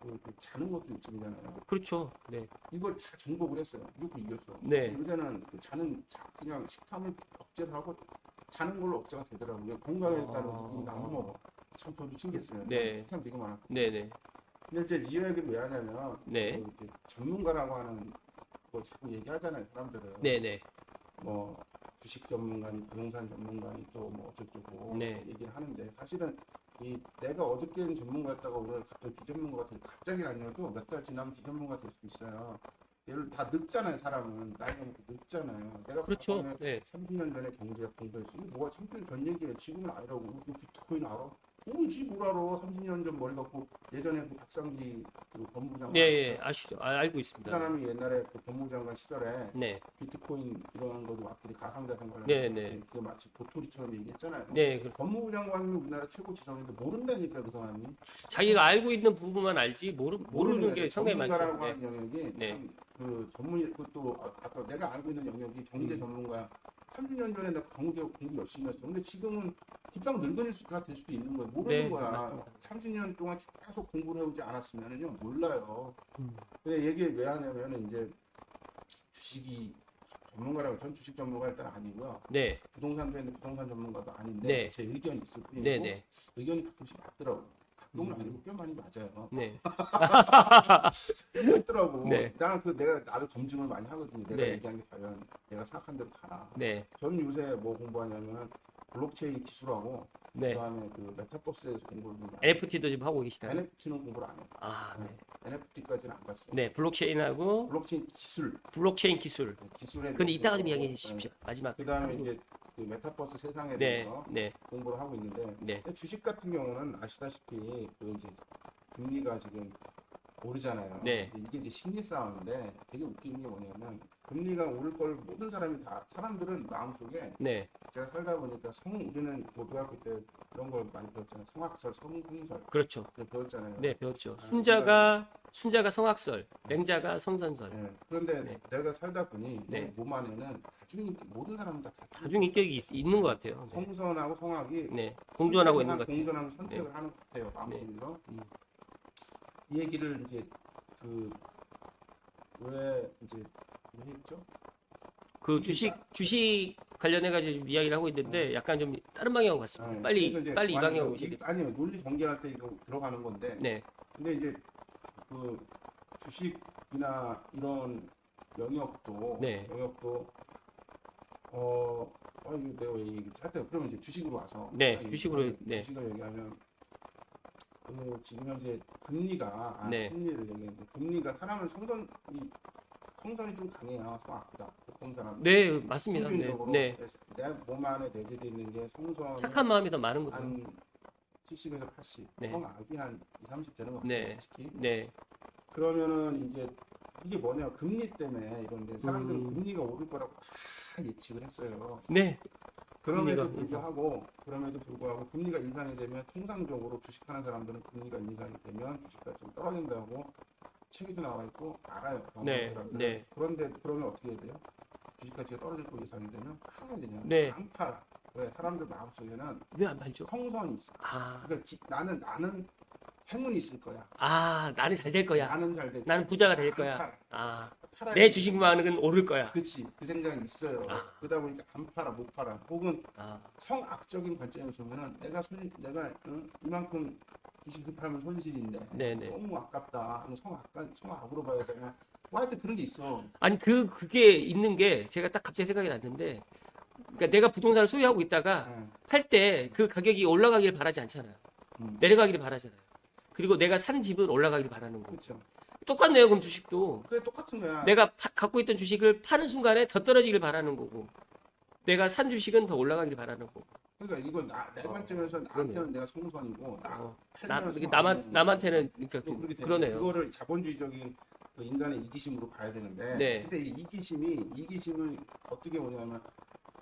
그 자는 것도 욕심이잖아요. 그렇죠. 네, 이걸 다 정복을 했어요. 무조건 이겼어. 네. 요새는 그 그냥 식탐을 억제를 하고 자는 걸로 억제가 되더라고요. 건강했다는 느낌이 안 먹어. 참 저도 신기했어요. 네. 식탐 되게 많아. 네, 네. 근데 이제 이 이야기를 왜 하냐면 네. 그 전문가라고 하는 거 자꾸 얘기하잖아요. 사람들은 네, 네. 뭐 주식 전문가니 부동산 전문가니 또 뭐 어쩌고 네. 얘기를 하는데 사실은 이 내가 어저께는 전문가였다가 오늘 갑자기 비전문가가 되고 갑자기 아니어도 몇 달 지나면 비전문가 될 수 있어요. 얘를 다 늙잖아요. 사람은 나이가 먹고 늙잖아요. 내가 그렇죠. 과거에 네. 30년 전에 경제학 공부했어. 이게 뭐가 30년 전 얘기예요. 지금은 아니라고. 그 비트코인 알아? 뭐지 뭘 알아? 30년 전 머리 갖고 예전에 그 박상기 그 법무부장관 예, 예. 아시죠? 알고 그 있습니다. 사람이 옛날에 그 법무장관 시절에 네. 비트코인 이런 것도 앞들이 가상자산 관련 네, 네. 그게 마치 도토리처럼 얘기했잖아요. 네. 법무부 장관이 우리나라 최고 지성인데 모른다니까 그 사람이. 자기가 알고 있는 부분만 알지 모르는 게 상당히 많죠. 전문가라고 네. 하는 영역이 네. 참그 전문 그것도 아까 내가 알고 있는 영역이 경제 전문가 30년 전에 내가 공부 열심히 했어. 근데 지금은 뒷방 늙은이가 될 수도 있는 거예요. 모르는 네, 거야. 맞습니다. 30년 동안 계속 공부를 해오지 않았으면은요 몰라요. 음. 근데 얘기를 왜 하냐면은 이제 주식이 전문가라고 전 주식 전문가 일단 아니고요. 네. 부동산도 있는데 부동산 전문가도 아닌데 네. 제 의견이 있을 뿐이고 네, 네. 의견이 가끔씩 맞더라고. 가끔은 아니고 꽤 많이 맞아요. 네. 맞더라고. 네. 내가 나를 검증을 많이 하거든요. 내가 네. 얘기한 게 과연 내가 생각한 대로 가나. 네. 저는 요새 뭐 공부하냐면 블록체인 기술하고 네. 그다음에 그 메타버스에서 공부를 좀 많이 NFT도 지금 하고 계시나요? NFT는 공부를 안 해요. 아, 네. NFT까지는 안 갔어요. 네. 블록체인하고 블록체인 기술, 블록체인 기술. 기술에 근데 이따가 좀 대해서 이야기해 주십시오. 마지막. 그다음에 이제 그 메타버스 세상에 네. 대해서 네. 공부를 하고 있는데 네. 주식 같은 경우는 아시다시피 그 이제 금리가 지금 오르잖아요. 네. 이게 이제 심리 싸움인데 되게 웃기는 게 뭐냐면 금리가 오를 걸 모든 사람들은 마음속에 네. 제가 살다 보니까 우리는 고등학교 때 그런 걸 많이 배웠잖아요. 성악설, 성선설 그렇죠. 배웠잖아요. 네, 배웠죠. 아, 순자가 성악설, 맹자가 성선설. 네. 그런데 네. 내가 살다 보니 내 네. 몸 안에는 모든 사람은 다 다중 인격이 있는 것 같아요. 네. 성선하고 성악이 네. 공존하고 있는 것 같아요. 공존하고 선택을 하는 것 같아요. 마음속으로. 이 얘기를 이제 왜 이제 왜 했죠? 그 주식 관련해 가지고 이야기를 하고 있는데 약간 좀 다른 방향으로 갔습니다. 빨리 이 방향으로 오시길. 아니요 논리 전개할 때 이거 들어가는 건데. 네. 근데 이제 그 주식이나 이런 영역도 네. 이거 내가 왜 얘기를 하여튼 그러면 이제 주식으로 와서 네, 주식으로, 네. 주식을 얘기하면 지금 현재 금리가 네. 심리를 얘기했는데 금리가 사람을 성선이 좀 강해요. 성악보다 보통 사람. 네, 맞습니다. 네. 평균적으로 네. 내 몸 안에 내재되어 있는 게 성선이 착한 마음이 더 많은 거죠. 한 70에서 80, 네. 성악이 한 20, 30 되는 것 같아요. 네. 솔직히. 네. 그러면은 이제 이게 뭐냐 금리 때문에 이런데 사람들은 음. 금리가 오를 거라고 다 예측을 했어요. 네. 그럼에도 금리가 불구하고 금리가 인상이 되면 통상적으로 주식하는 사람들은 금리가 인상이 되면 주식가치 좀 떨어진다고 책에도 나와 있고 알아요. 네, 사람들은. 네. 그런데 그러면 어떻게 해야 돼요? 주식가치가 떨어질 거 예상이 되면 팔아야 되냐? 네. 안 팔아. 왜? 사람들 마음속에는 왜 안 팔죠? 성선이 있어. 아, 그러니까 나는 행운이 있을 거야. 나는 잘 될 거야. 나는 잘 될. 나는 부자가 될 안 거야. 팔아. 팔아야 내 돼. 주식만은 오를 거야. 그렇지 그 생각이 있어요. 그러다 보니까 안 팔아 못 팔아. 혹은 아, 성악적인 관점에서 보면은 내가 이만큼 주식을 팔면 손실인데 네네. 너무 아깝다. 이거 성악으로 봐야 되나? 뭐 하여튼 그런 게 있어. 아니 그게 있는 게 제가 딱 갑자기 생각이 났는데, 그러니까 내가 부동산을 소유하고 있다가 예. 팔 때 그 가격이 올라가길 바라지 않잖아요. 내려가기를 바라잖아요. 그리고 내가 산 집은 올라가길 바라는 거고. 그렇죠. 똑같네요. 그럼 주식도 그게 똑같은 거야. 내가 갖고 있던 주식을 파는 순간에 더 떨어지길 바라는 거고, 내가 산 주식은 더 올라가길 바라는 거고. 그러니까 이건 내 관점에서 나한테는 내가 성선이고 어, 팔면 이게 성공하는 남한테는 그러니까 또 그렇게 되는 그러네요. 그거를 자본주의적인 그 인간의 이기심으로 봐야 되는데, 네. 근데 이 이기심을 어떻게 보냐면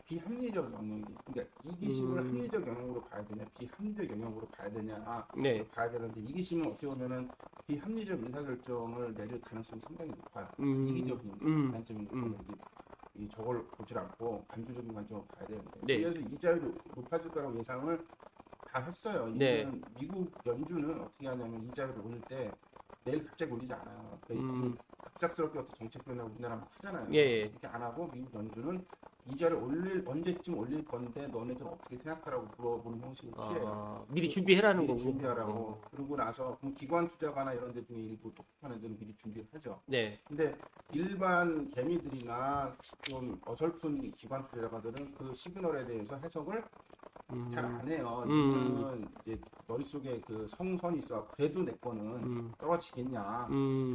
비합리적 영역이, 그러니까 이기심을 합리적 영역으로 봐야 되냐, 비합리적 영역으로 봐야 되냐, 네. 봐야 되는데, 이기심은 어떻게 보면은 비합리적 의사결정을 내릴 가능성이 상당히 높아요. 음, 이기적인 관점인 거죠. 저걸 보질 않고 반주적인 관점을 봐야 되는데, 네. 그래서 이자율이 높아질 거라고 예상을 다 했어요. 네. 이제는 미국 연준은 어떻게 하냐면 이자율을 올릴 때 내일 갑자기 올리지 않아요. 그러니까 급작스럽게 어떤 정책 변화를 우리나라 막 하잖아요. 예, 예. 이렇게 안 하고 미국 연준은 이자를 언제쯤 올릴 건데 너네들 어떻게 생각하라고 물어보는 형식을 취해요. 미리 준비해라는 미리 거고. 준비하라고. 그러고 나서 그럼 기관 투자가나 이런 데 중에 일부 똑똑한 애들은 미리 준비를 하죠. 네. 근데 일반 개미들이나 좀 어설픈 기관 투자가들은 그 시그널에 대해서 해석을 잘 안 해요. 이거는 이제 머릿속에 그 성선이 있어. 그래도 내 거는 떨어지겠냐.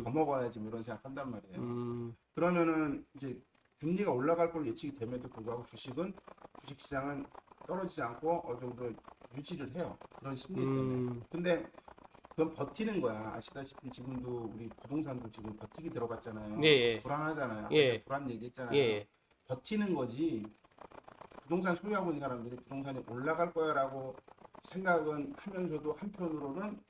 더 먹어야지 뭐 이런 생각한단 말이에요. 그러면은 이제 금리가 올라갈 걸 예측이 됨에도 불구하고 주식시장은 떨어지지 않고 어느 정도 유지를 해요. 그런 심리 때문에. 근데 그건 버티는 거야. 아시다시피 지금도 우리 부동산도 지금 버티기 들어갔잖아요. 예, 예. 불안하잖아요. 아까 예. 제가 불안 얘기했잖아요. 예. 버티는 거지. 부동산 소유하고 있는 사람들이 부동산이 올라갈 거야라고 생각은 하면서도 한편으로는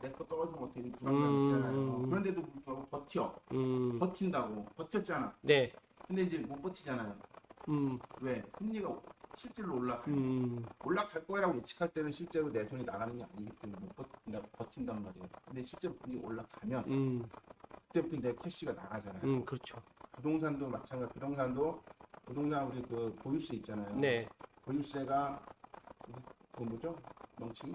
내 거 떨어지면 어떻게 불안감 있잖아요. 그런데도 불구하고 버틴다고 버텼잖아. 네. 근데 이제 못 버티잖아요. 왜? 금리가 실제로 올라갈 거라고 예측할 때는 실제로 내 돈이 나가는 게 아니기 때문에 버틴단 말이에요. 근데 실제로 금리가 올라가면 그때부터 내 캐시가 나가잖아요. 그렇죠. 부동산도 마찬가지. 부동산 우리 그 보유세 있잖아요. 네. 보유세가 그 뭐죠? 명칭이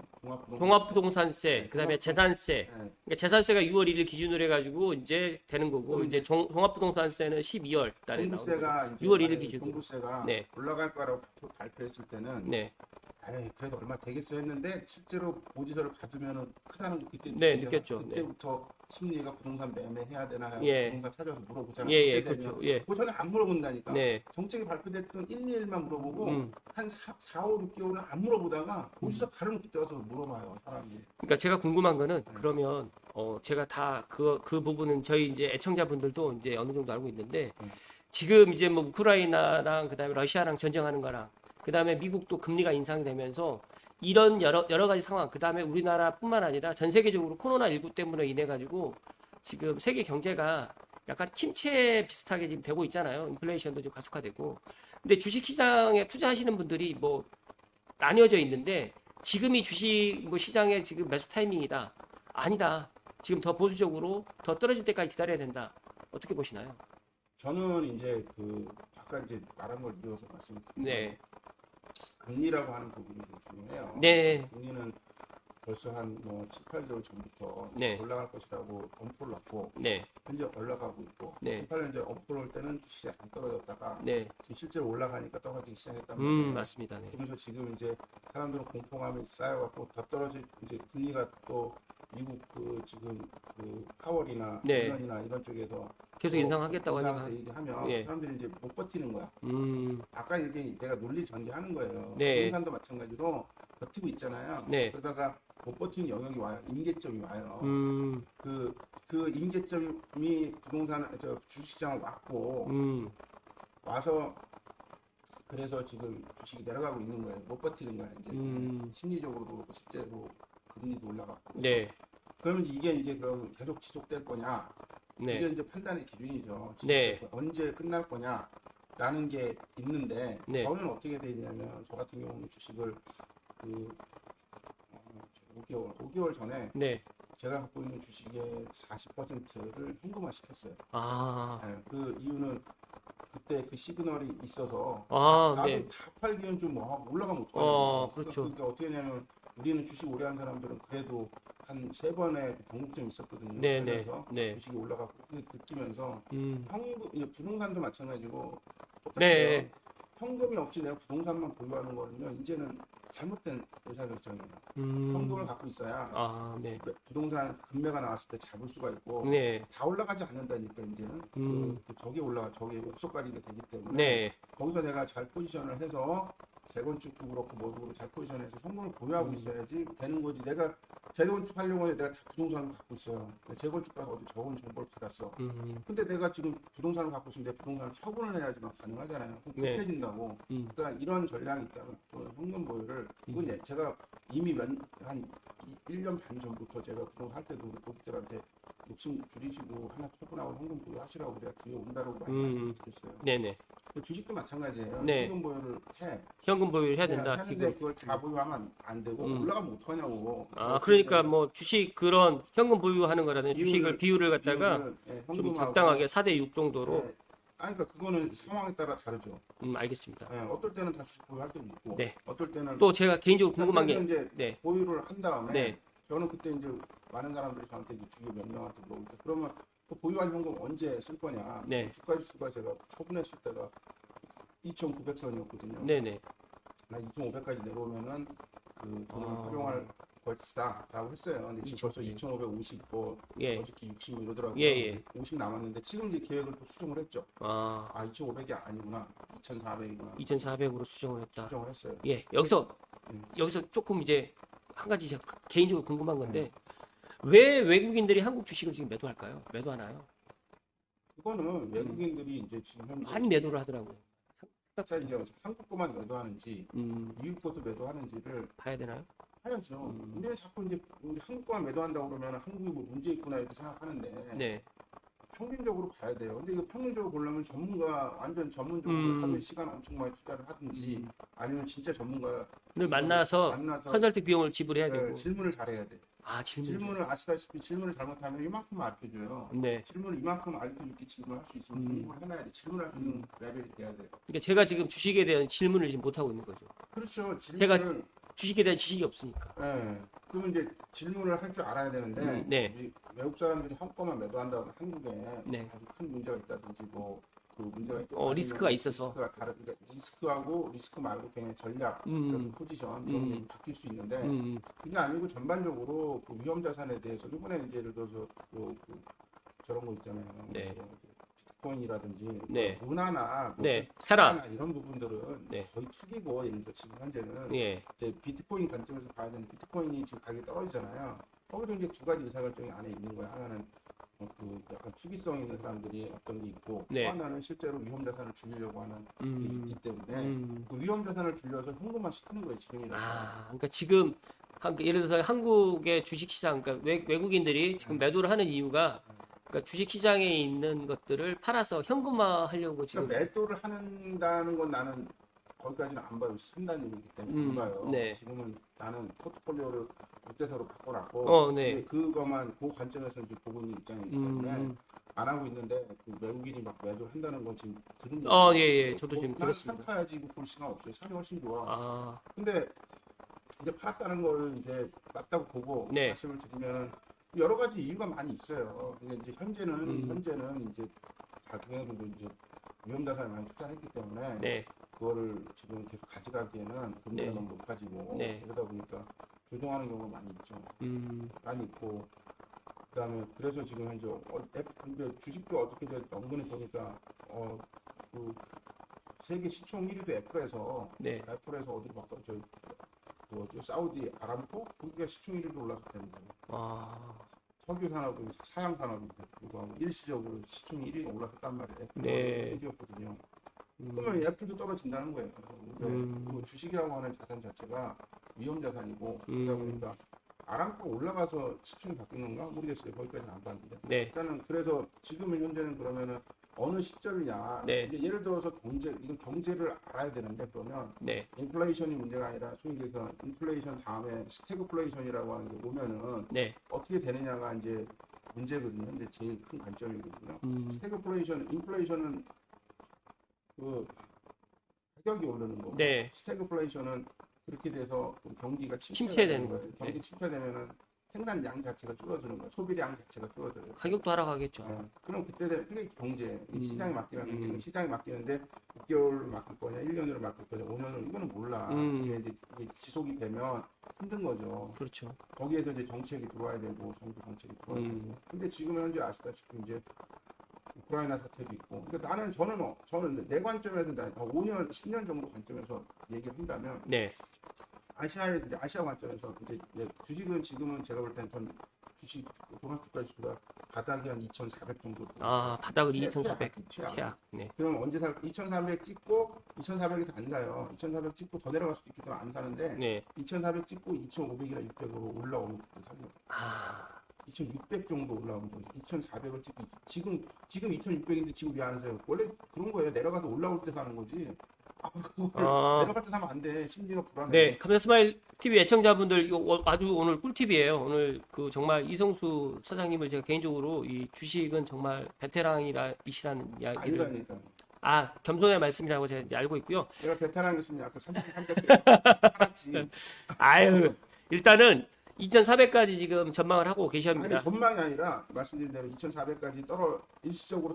종합부동산세, 그다음에 재산세. 네. 그러니까 재산세가 6월 1일 기준으로 해가지고 이제 되는 거고, 이제 종합부동산세는 12월 달에 나오는 종부세가 거죠. 이제 6월 1일 기준으로. 종부세가 네. 올라갈 거라고 발표했을 때는 네. 에이, 그래도 얼마 되겠어 했는데 실제로 보지서를 받으면은 크다는 거 그때 네, 느끼잖아. 느꼈죠. 그때부터 심리가 부동산 매매해야 되나 예. 부동산 찾아서 물어보잖아. 예, 그때 그렇죠. 되면 예. 그 전에 안 물어본다니까. 네. 정책이 발표됐던 1, 2일만 물어보고 한 4, 5, 6개월은 안 물어보다가 보지서 바로 그때 와서 물어봐요, 사람들이. 그러니까 제가 궁금한 거는 그러면 제가 다 그 부분은 저희 이제 애청자분들도 이제 어느 정도 알고 있는데 지금 이제 뭐 우크라이나랑 그다음에 러시아랑 전쟁하는 거랑 그다음에 미국도 금리가 인상이 되면서 이런 여러 가지 상황, 그다음에 우리나라뿐만 아니라 전 세계적으로 코로나19 때문에 인해 가지고 지금 세계 경제가 약간 침체 비슷하게 지금 되고 있잖아요. 인플레이션도 좀 가속화되고. 근데 주식 시장에 투자하시는 분들이 뭐 나뉘어져 있는데 지금이 주식 뭐 시장의 지금 매수 타이밍이다. 아니다. 지금 더 보수적으로 더 떨어질 때까지 기다려야 된다. 어떻게 보시나요? 저는 이제 그 아까 이제 말한 걸 이어서 말씀드리면 네. 금리라고 하는 부분이 되게 중요해요. 네. 금리는 벌써 한 뭐 7, 8개월 전부터 네. 올라갈 것이라고 엄포를 놨고 네. 현재 올라가고 있고 네. 7, 8년 전에 엄포를 올 때는 주식이 안 떨어졌다가 네. 지금 실제로 올라가니까 떨어지기 시작했단 말이에요. 맞습니다. 네. 그러면서 지금 이제 사람들은 공포감이 쌓여갖고 더 떨어질 이제 금리가 또 미국 그 지금 그 파월이나 네. 일년이나 이런 쪽에서 계속 인상하겠다고 하니까. 얘기하면 예. 사람들이 이제 못 버티는 거야. 음. 아까 이게 내가 논리 전개하는 거예요. 네. 부동산도 마찬가지로 버티고 있잖아요. 네. 그러다가 못 버티는 영역이 와요. 임계점이 와요. 그 임계점이 주식시장을 왔고 와서 그래서 지금 주식이 내려가고 있는 거예요. 못 버티는 거야 이제. 심리적으로도 그렇고 실제로 금리도 올라갔고. 네. 그러면 이게 이제 그럼 계속 지속될 거냐? 네. 이게 이제 판단의 기준이죠. 네. 언제 끝날 거냐라는 게 있는데 네. 저는 어떻게 돼 있냐면 저 같은 경우는 주식을 그 5개월 전에 네. 제가 갖고 있는 주식의 40%를 현금화 시켰어요. 아. 네, 그 이유는 그때 그 시그널이 있어서 아, 나도 네. 다 팔기엔 좀 올라가면 어떡하냐. 그렇죠. 그러니까 어떻게 하냐면 우리는 주식 오래 한 사람들은 그래도 한 3번의 변곡점이 있었거든요. 네, 그러면서 네. 주식이 올라가고 느끼면서 음. 현금, 이제 부동산도 마찬가지고 똑같아요. 네. 현금이 없이 내가 부동산만 보유하는 거는요, 이제는 잘못된 의사결정이에요. 현금을 갖고 있어야 아, 네. 부동산 금매가 나왔을 때 잡을 수가 있고 네. 다 올라가지 않는다니까 이제는 저기 올라가 저기 옥석가리가 되기 때문에 네. 거기서 내가 잘 포지션을 해서 재건축도 그렇고 뭐도 그렇고 잘 포지션해서 현금을 보유하고 있어야지 되는 거지. 내가 재건축 하려고 하는데 내가 다 부동산을 갖고 있어요. 제건축 가서 어디 좋은 정보를 받았어. 근데 내가 지금 부동산을 갖고 있으면 내 부동산을 처분을 해야지만 가능하잖아요. 그럼 네. 급해진다고. 그러니까 이런 전략이 있다면 저는 현금 보유를 그건 제가 이미 한 1년 반 전부터 제가 부동산 할 때도 우리 고객들한테 욕심 줄이시고 하나 처분하고 현금 보유 하시라고 내가 뒤에 온다라고 많이 말씀드렸어요. 네네. 주식도 마찬가지예요. 네. 현금 보유를 해. 현금 보유를 해야 된다. 하는데 지금. 그걸 다 보유하면 안 되고 올라가면 어떡하냐고. 아, 그러니까 뭐 주식 그런 현금 보유하는 거라든지 주식을 비율을 갖다가 비율을, 좀 현금하고, 적당하게 4대 6 정도로. 예, 아니, 그러니까 그거는 상황에 따라 다르죠. 알겠습니다. 예, 어떨 때는 다 주식 보유할 때도 있고, 네. 어떨 때는 또 제가 개인적으로 궁금한 그래서 게, 이제 네. 보유를 한 다음에 네. 저는 그때 이제 많은 사람들이 저한테 이제 주위에 몇 명한테 물어볼 때 그러면 그 보유한 현금 언제 쓸 거냐? 네. 주가 지수가 제가 처분했을 때가 2,900선이었거든요. 네네. 2,500까지 내려오면은 그 돈을 활용할 것이다라고 했어요. 근데 지금 벌써 2,550, 뭐 예. 어저께 60 이러더라고요. 예. 50 남았는데 지금 이제 계획을 또 수정을 했죠. 아, 2,500이 아니구나, 2,400이구나 2,400으로 수정을 했다. 수정을 했어요. 예. 여기서 조금 이제 한 가지 제가 개인적으로 궁금한 건데, 왜 외국인들이 한국 주식을 지금 매도할까요? 매도하나요? 그거는 외국인들이 이제 지금 현재 많이 매도를 하더라고요. 자 이제 한국 거만 매도하는지 음, 미국 것도 매도하는지를 봐야 되나요? 해야죠. 근데 자꾸 이제 한국 거만 매도한다고 그러면 한국이 뭐 문제 있구나 이렇게 생각하는데 네. 평균적으로 봐야 돼요. 근데 이거 평균적으로 보려면 완전 전문적으로 하루에 시간 엄청 많이 투자를 하든지 아니면 진짜 전문가를 만나서 컨설팅 비용을 지불해야 되고. 질문을 잘해야 돼. 아, 질문을 아시다시피 질문을 잘못하면 이만큼 알려줘요. 네. 질문을 이만큼 알려줄게 질문할 수 있으면 공부를 해놔야 돼. 질문할 수 있는 레벨이 돼야 돼요. 그러니까 제가 지금 주식에 대한 질문을 지금 못 하고 있는 거죠. 그렇죠. 제가 주식에 대한 지식이 없으니까. 네. 그러면 이제 질문을 할 줄 알아야 되는데 네. 우리 외국 사람들이 한국만 매도한다고 한국에 네. 아주 큰 문제가 있다든지 뭐 그 문제가 있고 리스크가 있어서. 리스크가 그러니까 리스크하고 리스크 말고 그냥 전략, 그런 포지션 이런 게 바뀔 수 있는데 그게 아니고 전반적으로 그 위험 자산에 대해서 이번에 이제 예를 들어서 저런 거 있잖아요. 네. 비트코인이라든지 네. 문화나 네. 테라나 이런 부분들은 네. 거의 투기고 예를 들어 지금 현재는 예. 이제 비트코인 관점에서 봐야 되는데 비트코인이 지금 가격이 떨어지잖아요. 거기도 이제 두 가지 의사결정이 안에 있는 거예요. 하나는 그 약간 투기성 있는 사람들이 어떤 게 있고 네. 또 하나는 실제로 위험 자산을 줄이려고 하는 게 있기 때문에 그 위험 자산을 줄여서 현금화 시키는 거예요. 지금이. 아, 그러니까 지금 예를 들어서 한국의 주식시장, 그러니까 외국인들이 지금 매도를 하는 이유가 그러니까 주식시장에 있는 것들을 팔아서 현금화하려고 지금. 그러니까 매도를 한다는 건 나는 거기까지는 안 봐요. 산다는 얘기기 때문에 안 봐요. 네. 지금은 나는 포트폴리오를 6대사로 바꿔놨고 네. 그거만 그 관점에서 이제 보고 있는 입장이기 때문에 안 하고 있는데 그 외국인이 막 매도를 한다는 건 지금 들은 예, 예. 저도 지금 들었습니다. 사야지 이거 볼 시간 없어요. 사면 훨씬 좋아. 아, 근데 이제 팔았다는 걸 이제 맞다고 보고 네. 말씀을 드리면 여러 가지 이유가 많이 있어요. 근데 이제 현재는 이제 자기네들도 이제 위험자산을 많이 투자했기 때문에 네. 그거를 지금 계속 가져가기에는 금리가 네. 너무 높아지고 네. 그러다 보니까 조정하는 경우가 많이 있죠. 많이 있고 그다음에 그래서 지금 현재 이제 주식도 어떻게 이제 연근히 보니까 그 세계 시총 1위도 애플에서 네. 어디 바꿔 뭐죠 사우디 아람코 거기가 시총 1위로 올랐다는 거예요. 아, 석유 산업은 사양 산업인데 그거 일시적으로 시총 1위가 올랐단 말이에요. 네. 애플이었거든요. 그러면 애플도 떨어진다는 거예요. 그리고 주식이라고 하는 자산 자체가 위험 자산이고 그러다 보니까 아람코가 올라가서 시총이 바뀐 건가 모르겠어요. 거기까지는 안 봤는데. 네. 일단은 그래서 지금은 현재는 그러면은 어느 시점이냐. 네. 이제 예를 들어서 이건 경제를 알아야 되는데 그러면 네. 인플레이션이 문제가 아니라 소위 얘기해서 인플레이션 다음에 스태그플레이션이라고 하는 게 오면은 네. 어떻게 되느냐가 이제 문제거든요. 이제 제일 큰 관점이거든요. 인플레이션은 그 가격이 오르는 거고 네. 스태그플레이션은 그렇게 돼서 그 경기가 침체되는 거예요. 거죠. 경기 네. 침체되면은 생산량 자체가 줄어드는 거예요. 소비량 자체가 줄어들어요. 가격도 하락하겠죠. 그럼 그때 되면 그게 경제, 시장이 맡기라는 게 음. 시장이 맡기는데 6개월로 맡길 거냐, 1년으로 맡길 거냐, 5년으로 이거는 몰라. 이게 이제 이게 지속이 되면 힘든 거죠. 그렇죠. 거기에서 이제 정책이 들어와야 되고 정부 정책이 들어와야 되고. 근데 지금 현재 아시다시피 이제 우크라이나 사태도 있고. 그러니까 저는 내 관점에서 5년, 10년 정도 관점에서 얘기를 한다면 네. 아시아 관점에서 이제 주식은 지금은 제가 볼 때는 전 주식 종합주가 지수가 바닥이 한 2,400 정도. 아, 바닥을 2,400 최악. 최악. 네. 그럼 언제 살? 2,400 찍고 2,400에서 안 사요. 2,400 찍고 더 내려갈 수도 있기 때문에 안 사는데 네. 2,400 찍고 2,500이나 600으로 올라오면 그때 사요. 아, 2,600 정도 올라오면 좀 2,400을 찍고 지금 2,600인데 지금 왜 안 사요? 원래 그런 거예요. 내려가서 올라올 때 사는 거지. 내려갈 때 사면 안 돼. 심리가 불안해. 네. 감사스마일 TV 애청자분들 이거 아주 오늘 꿀팁이에요. 오늘 그 정말 이성수 사장님을 제가 개인적으로 이 주식은 정말 베테랑이시라는 이야기를 아니라니까. 겸손의 말씀이라고 제가 이제 알고 있고요. 내가 베테랑이었으면 아까 3,300개 팔았지. 아유, 일단은 2,400까지 지금 전망을 하고 아니 계십니다. 전망이 아니라 말씀드린 대로 2,400까지 일시적으로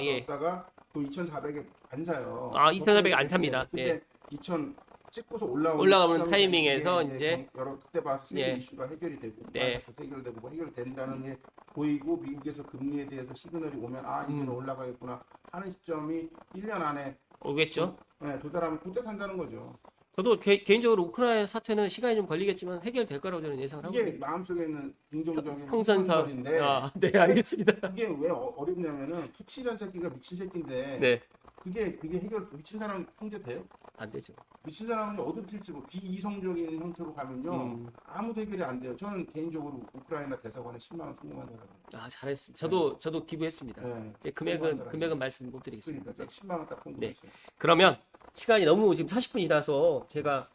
예. 떨어졌다가 또 2,400에 안 사요. 2,400에 안 삽니다. 근데 예. 2,000 찍고서 올라오는 올라가는 시점이 타이밍에서 이게 이제 여러 그때 봐서 세계 예. 이슈가 해결이 되고 네. 해결되고 뭐 해결된다는 게 보이고 미국에서 금리에 대해서 시그널이 오면 이제는 올라가겠구나 하는 시점이 1년 안에 오겠죠. 도달하면 그때 산다는 거죠. 저도 개인적으로 우크라이나 사태는 시간이 좀 걸리겠지만 해결될 거라고 저는 예상을 하고 이게 마음속에 있는 긍정적인 성선사. 희망인데 네, 알겠습니다. 그게 왜 어렵냐면은 투치란 새끼가 미친 새끼인데 네, 그게 해결 미친 사람 통제돼요? 안 되죠. 미친 사람은 어디 튈지 비이성적인 형태로 가면요 아무도 해결이 안 돼요. 저는 개인적으로 우크라이나 대사관에 10만 원 송금한 사람이에요. 잘했습니다. 저도 기부했습니다. 네. 이제 송금한 사람이에요. 금액은 말씀 못 드리겠습니다. 그러니까 10만 원 딱 송금했어요. 그러면 시간이 너무 지금 40분 지나서 제가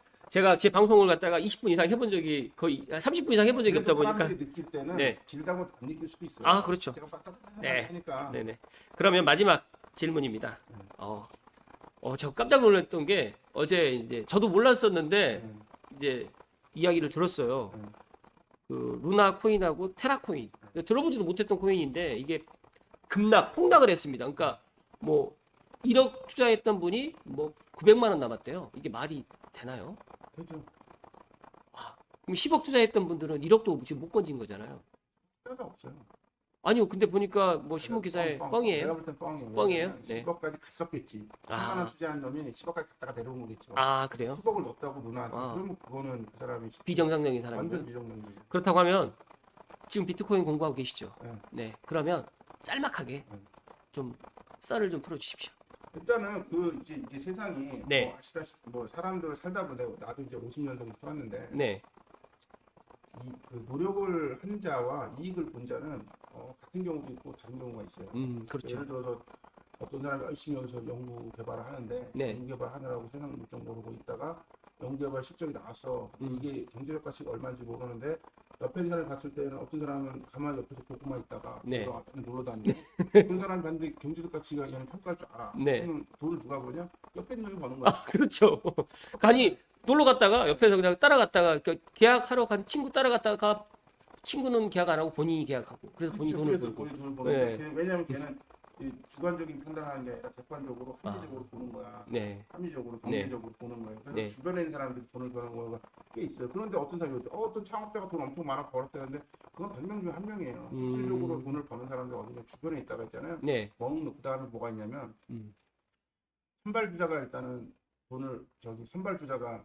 제 방송을 갖다가 20분 이상 해본 적이 거의 30분 이상 해본 적이 없다 보니까 사람들이 느낄 때는 네. 길다고 안 느낄 수도 있어요. 그렇죠. 제가 빠따따따 네. 하니까. 네네. 그러면 마지막 질문입니다. 저 깜짝 놀랐던 게 어제 이제 저도 몰랐었는데 네. 이제 이야기를 들었어요. 네. 그 루나 코인하고 테라 코인 들어보지도 못했던 코인인데 이게 폭락을 했습니다. 그러니까 뭐 1억 투자했던 분이 뭐 900만 원 남았대요. 이게 말이 되나요? 그렇죠. 그럼 10억 투자했던 분들은 1억도 지금 못 건진 거잖아요. 뼈가 없어요. 아니요. 근데 보니까 뭐 신문 기사에 내가 뻥이에요. 볼 땐 뻥이에요. 뻥이에요? 네. 10억까지 갔었겠지. 10만 원 투자한 놈이 10억까지 갔다가 내려온 거겠죠. 그래요? 10억을 넣었다고 누나한테. 아. 그러면 그거는 그 사람이 비정상적인 완전 사람이고요. 비정상적이죠. 그렇다고 하면 지금 비트코인 공부하고 계시죠? 네. 네. 그러면 짤막하게 좀 썰을 좀 풀어 주십시오. 일단은 이제 세상이 네. 뭐 아시다시피 뭐 사람들 살다 보면 나도 이제 50년 정도 살았는데 네. 그 노력을 한 자와 이익을 본 자는 같은 경우도 있고 다른 경우가 있어요. 그렇죠. 예를 들어서 어떤 사람이 열심히 여기서 연구 개발을 하는데 네. 연구 개발하느라고 세상 물정 모르고 있다가 연구 개발 실적이 나왔어. 이게 경제적 가치가 얼마인지 모르는데 옆에 있는 사람이 봤을 때는 어떤 사람은 가만히 옆에서 보고만 있다가 네. 앞에 놀러 다니고 어떤 사람이 봤는데 경제적 가치가 얘는 평가할 줄 알아. 네. 그러면 돈을 누가 버냐? 옆에 있는 놈이 버는 거야. 그렇죠. 아니 놀러 갔다가 옆에서 그냥 따라갔다가 계약하러 간 친구 따라갔다가 친구는 계약 안 하고 본인이 계약하고 그래서 본인이 돈을 그래서 벌고. 본인이 돈을 버는데 네. 왜냐면 걔는 이 주관적인 판단하는 게 아니라 객관적으로 합리적으로 보는 거야. 네. 합리적으로 경제적으로 보는 거예요. 그래서 네. 주변에 있는 사람들이 돈을 버는 거가 꽤 있어요. 그런데 어떤 사람이 있죠. 어떤 창업자가 돈 엄청 많아 벌었다는데 그건 100명 중에 한 명이에요. 실질적으로 돈을 버는 사람들 어디가 주변에 있다가 있잖아요. 네. 그 다음에 뭐가 있냐면 음. 선발주자가 일단은 선발주자가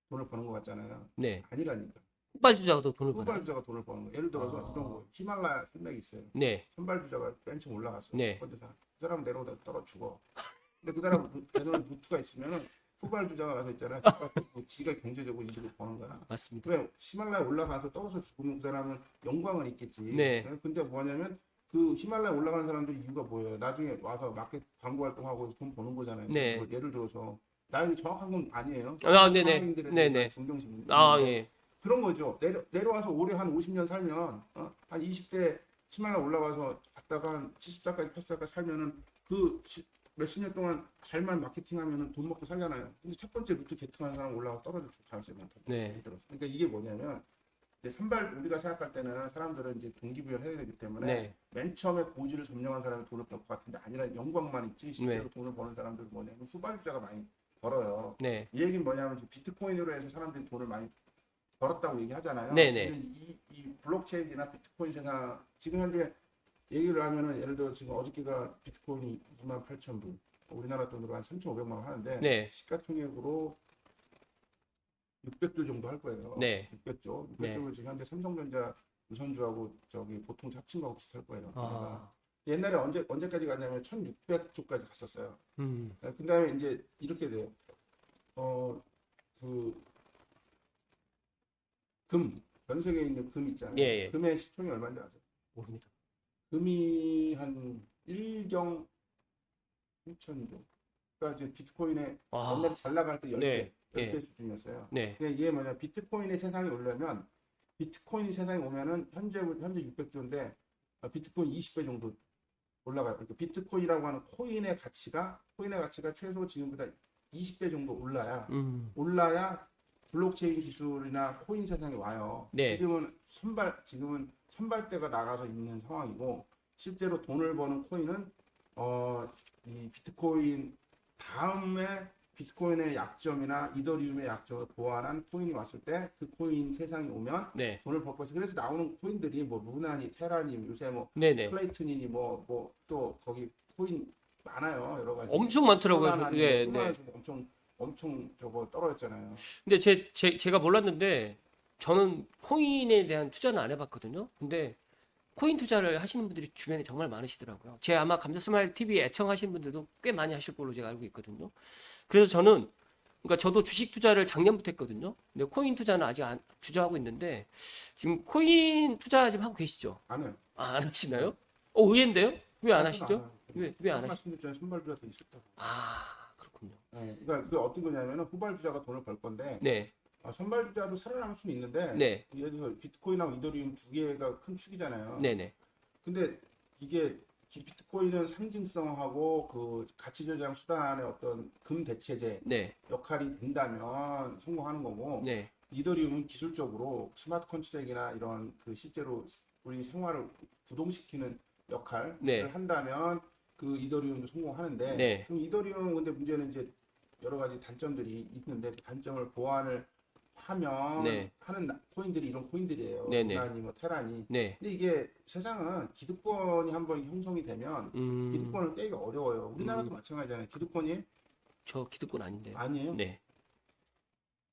돈을 버는 것 같잖아요. 네. 아니라니까. 후발주자가 더 돈을 버는. 선발주자가 돈을 버는 거. 예를 들어서 이런 거 히말라야 산맥이 있어요. 네. 선발주자가 맨 처음 올라갔어. 네. 첫 번째 사람. 그 사람 내려오다 떨어 죽어. 근데 그 사람 되는 루트가 있으면은 후발주자가 가서 있잖아요. 지가 경제적으로 이득을 버는 거야. 맞습니다. 왜 히말라야 올라가서 떨어져 죽으면 그 사람은 영광은 있겠지. 네. 근데 뭐냐면 그 히말라야 올라가는 사람들이 이유가 뭐예요? 나중에 와서 마켓 광고 활동하고 돈 버는 거잖아요. 네. 뭐 예를 들어서 나 이거 정확한 건 아니에요. 네네. 상황인들에 네네. 대해서 존경심. 예. 그런 거죠. 내려와서 올해 한 50년 살면 한 20대 히말라야 올라가서 갔다가 한 70살까지 80살까지 살면은 그 몇십 년 동안 잘만 마케팅하면은 돈 먹고 살잖아요. 근데 첫 번째 루트 개통한 사람 올라가 떨어질 가능성이 많다고. 네. 그러니까 이게 뭐냐면 이제 선발 우리가 생각할 때는 사람들은 이제 동기부여를 해야 되기 때문에 네. 맨 처음에 고지를 점령한 사람이 돈을 벌 것 같은데 아니라 영광만 있지 실제로 네. 돈을 버는 사람들은 뭐냐면 후발주자가 많이 벌어요. 네. 이 얘기는 뭐냐면 지금 비트코인으로 해서 사람들이 돈을 많이 벌었다고 얘기하잖아요. 네네. 근데 이 블록체인이나 비트코인 세상 지금 현재 얘기를 하면은 예를 들어 지금 어저께가 비트코인이 28,000불 우리나라 돈으로 한 3,500만 원 하는데 네. 시가총액으로 600조 정도 할 거예요. 네. 600조. 네. 600조를 지금 현재 삼성전자 우선주하고 저기 보통 합친 거하고 비슷할 거예요. 아. 옛날에 언제까지 갔냐면 1,600조까지 갔었어요. 음. 그다음에 이제 이렇게 돼요. 그 전 세계에 있는 금 있잖아요. 예, 예. 금의 시총이 얼마인지 아세요? 모릅니다. 금이 한 1경 3천조. 그러니까 이제 비트코인에 아. 옛날에 잘 나갈 때 10배, 네. 10배 예. 수준이었어요. 네. 근데 이게 뭐냐, 비트코인의 세상이 오려면, 비트코인이 세상에 오면은 현재 600조인데, 비트코인 20배 정도 올라가요. 그러니까 비트코인이라고 하는 코인의 가치가 최소 지금보다 20배 정도 올라야 블록체인 기술이나 코인 세상에 와요. 네. 지금은 선발대가 나가서 있는 상황이고, 실제로 돈을 버는 코인은 이 비트코인 다음에 비트코인의 약점이나 이더리움의 약점을 보완한 코인이 왔을 때 그 코인 세상이 오면 네. 돈을 벌 것이. 그래서 나오는 코인들이 뭐 루나니, 테라니, 요새 뭐 네네. 플레이트니니 뭐 또 거기 코인 많아요. 여러 가지. 엄청 많더라고요. 솔라나니, 네, 솔라나 네. 지금 엄청 저거 떨어졌잖아요. 근데 제가 몰랐는데 저는 코인에 대한 투자는 안 해봤거든요. 근데 코인 투자를 하시는 분들이 주변에 정말 많으시더라고요. 제 아마 감자스마일 TV 애청하시는 분들도 꽤 많이 하실 걸로 제가 알고 있거든요. 그래서 그러니까 저도 주식 투자를 작년부터 했거든요. 근데 코인 투자는 아직 안 주저하고 있는데 지금 코인 투자 지금 하고 계시죠? 안 해요. 안 하시나요? 의외인데요? 왜 안 저는 하시죠? 안 해요. 왜 안 하시죠? 말씀드렸잖아요. 선발주자 되기 싫다고. 아, 그렇군요. 네, 그러니까 그게 어떤 거냐면은 후발주자가 돈을 벌 건데 네, 선발주자도 살아남을 수는 있는데 네, 예를 들어 비트코인하고 이더리움 두 개가 큰 축이잖아요. 네네. 근데 이게 비트코인은 상징성하고 그 가치 조장 수단의 어떤 금 대체제 네, 역할이 된다면 성공하는 거고 네, 이더리움은 기술적으로 스마트 컨트랙이나 이런 그 실제로 우리 생활을 구동시키는 역할을 네. 한다면 그 이더리움도 성공하는데 네. 그럼 이더리움 근데 문제는 이제 여러 가지 단점들이 있는데 그 단점을 보완을 하면 네. 하는 코인들이 이런 코인들이에요. 네네. 루나니 뭐 테라니. 네. 근데 이게 세상은 기득권이 한번 형성이 되면 기득권을 깨기가 어려워요. 우리나라도 마찬가지잖아요. 기득권이 저 기득권 아닌데. 아니에요. 네.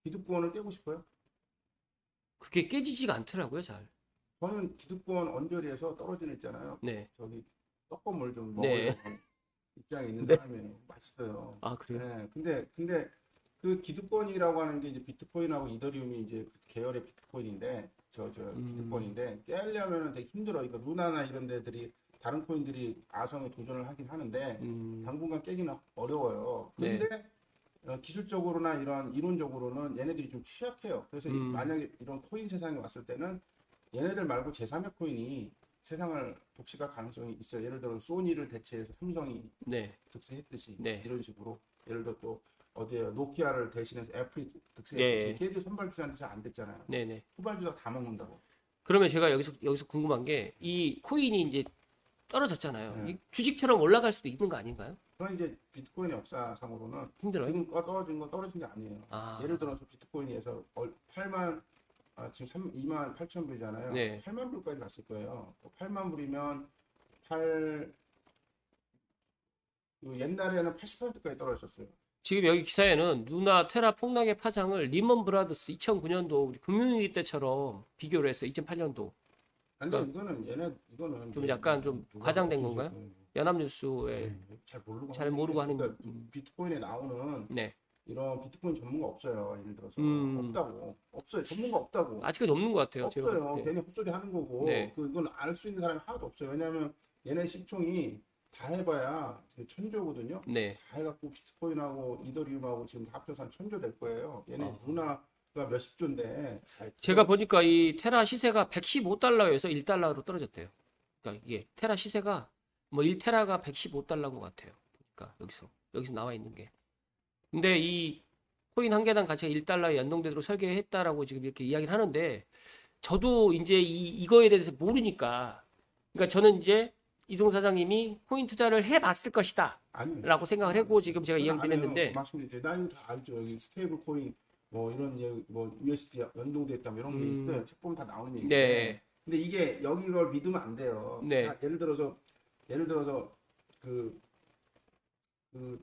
기득권을 깨고 싶어요. 그게 깨지지가 않더라고요, 잘. 저는 기득권 언저리에서 떨어지는 있잖아요. 네. 저기 떡건물 좀 네. 먹으려고 입장에 있는 네. 사람이에요. 맛있어요. 아, 그래요? 네. 근데 그 기득권이라고 하는 게 이제 비트코인하고 이더리움이 이제 그 계열의 비트코인인데 기득권인데 깨려면은 되게 힘들어. 그러니까 루나나 이런 데들이 다른 코인들이 아성에 도전을 하긴 하는데 당분간 깨기는 어려워요. 근데 기술적으로나 이런 이론적으로는 얘네들이 좀 취약해요. 그래서 만약에 이런 코인 세상에 왔을 때는 얘네들 말고 제3의 코인이 세상을 독식할 가능성이 있어요. 예를 들어 소니를 대체해서 삼성이 네. 득세했듯이 네. 이런 식으로 예를 들어 또 어디에 노키아를 대신해서 애플이 네. 득세했듯이 걔들 선발주자한테 잘 안 됐잖아요. 네네. 후발주자 다 먹는다고. 그러면 제가 여기서 궁금한 게 이 코인이 이제 떨어졌잖아요. 네. 이 주식처럼 올라갈 수도 있는 거 아닌가요? 그건 이제 비트코인의 역사상으로는 힘들어요? 지금 떨어진 게 아니에요. 아. 예를 들어서 비트코인에서 8만 지금 2만 8천 불이잖아요. 네. 8만 불까지 갔을 거예요. 8만 불이면 옛날에는 80%까지 떨어졌어요. 지금 여기 기사에는 누나 테라 폭락의 파장을 리먼 브라더스 2009년도 우리 금융위기 때처럼 비교를 해서 2008년도 근데 이거는 좀 약간 좀 과장된 건가요? 연합뉴스에 잘 모르고 하는 그러니까 비트코인에 나오는 네. 이런 비트코인 전문가 없어요. 예를 들어서 없어요. 전문가 없다고. 아직까지 없는 것 같아요. 없어요. 네. 괜히 헛소리 하는 거고. 네. 이건 알 수 있는 사람이 하나도 없어요. 왜냐하면 얘네 시총이 다 해봐야 1,000조거든요. 네. 다 해갖고 비트코인하고 이더리움하고 지금 다 합쳐서 한 1,000조 될 거예요. 얘네 아. 루나가 몇십 조인데. 제가 보니까 이 테라 시세가 115달러에서 1달러로 떨어졌대요. 그러니까 이게 테라 시세가 뭐 1테라가 115달러인 것 같아요. 아닙니까? 여기서 나와 있는 게. 근데 이 코인 한 개당 가치가 1달러에 연동되도록 설계했다라고 지금 이렇게 이야기를 하는데 저도 이제 이거에 대해서 모르니까 그러니까 저는 이제 이종 사장님이 코인 투자를 해봤을 것이다 아니요. 라고 생각을 하고 지금 제가 저는 이야기를 안 해요. 했는데 말씀드릴게요. 나는 다 알죠. 여기 스테이블 코인 뭐 이런 뭐 USD 연동돼 있다 이런 게 있어요. 책 보면 다 나오는 얘기인데. 네, 근데 이게 여기 걸 믿으면 안 돼요. 네, 자, 예를 들어서 그, 그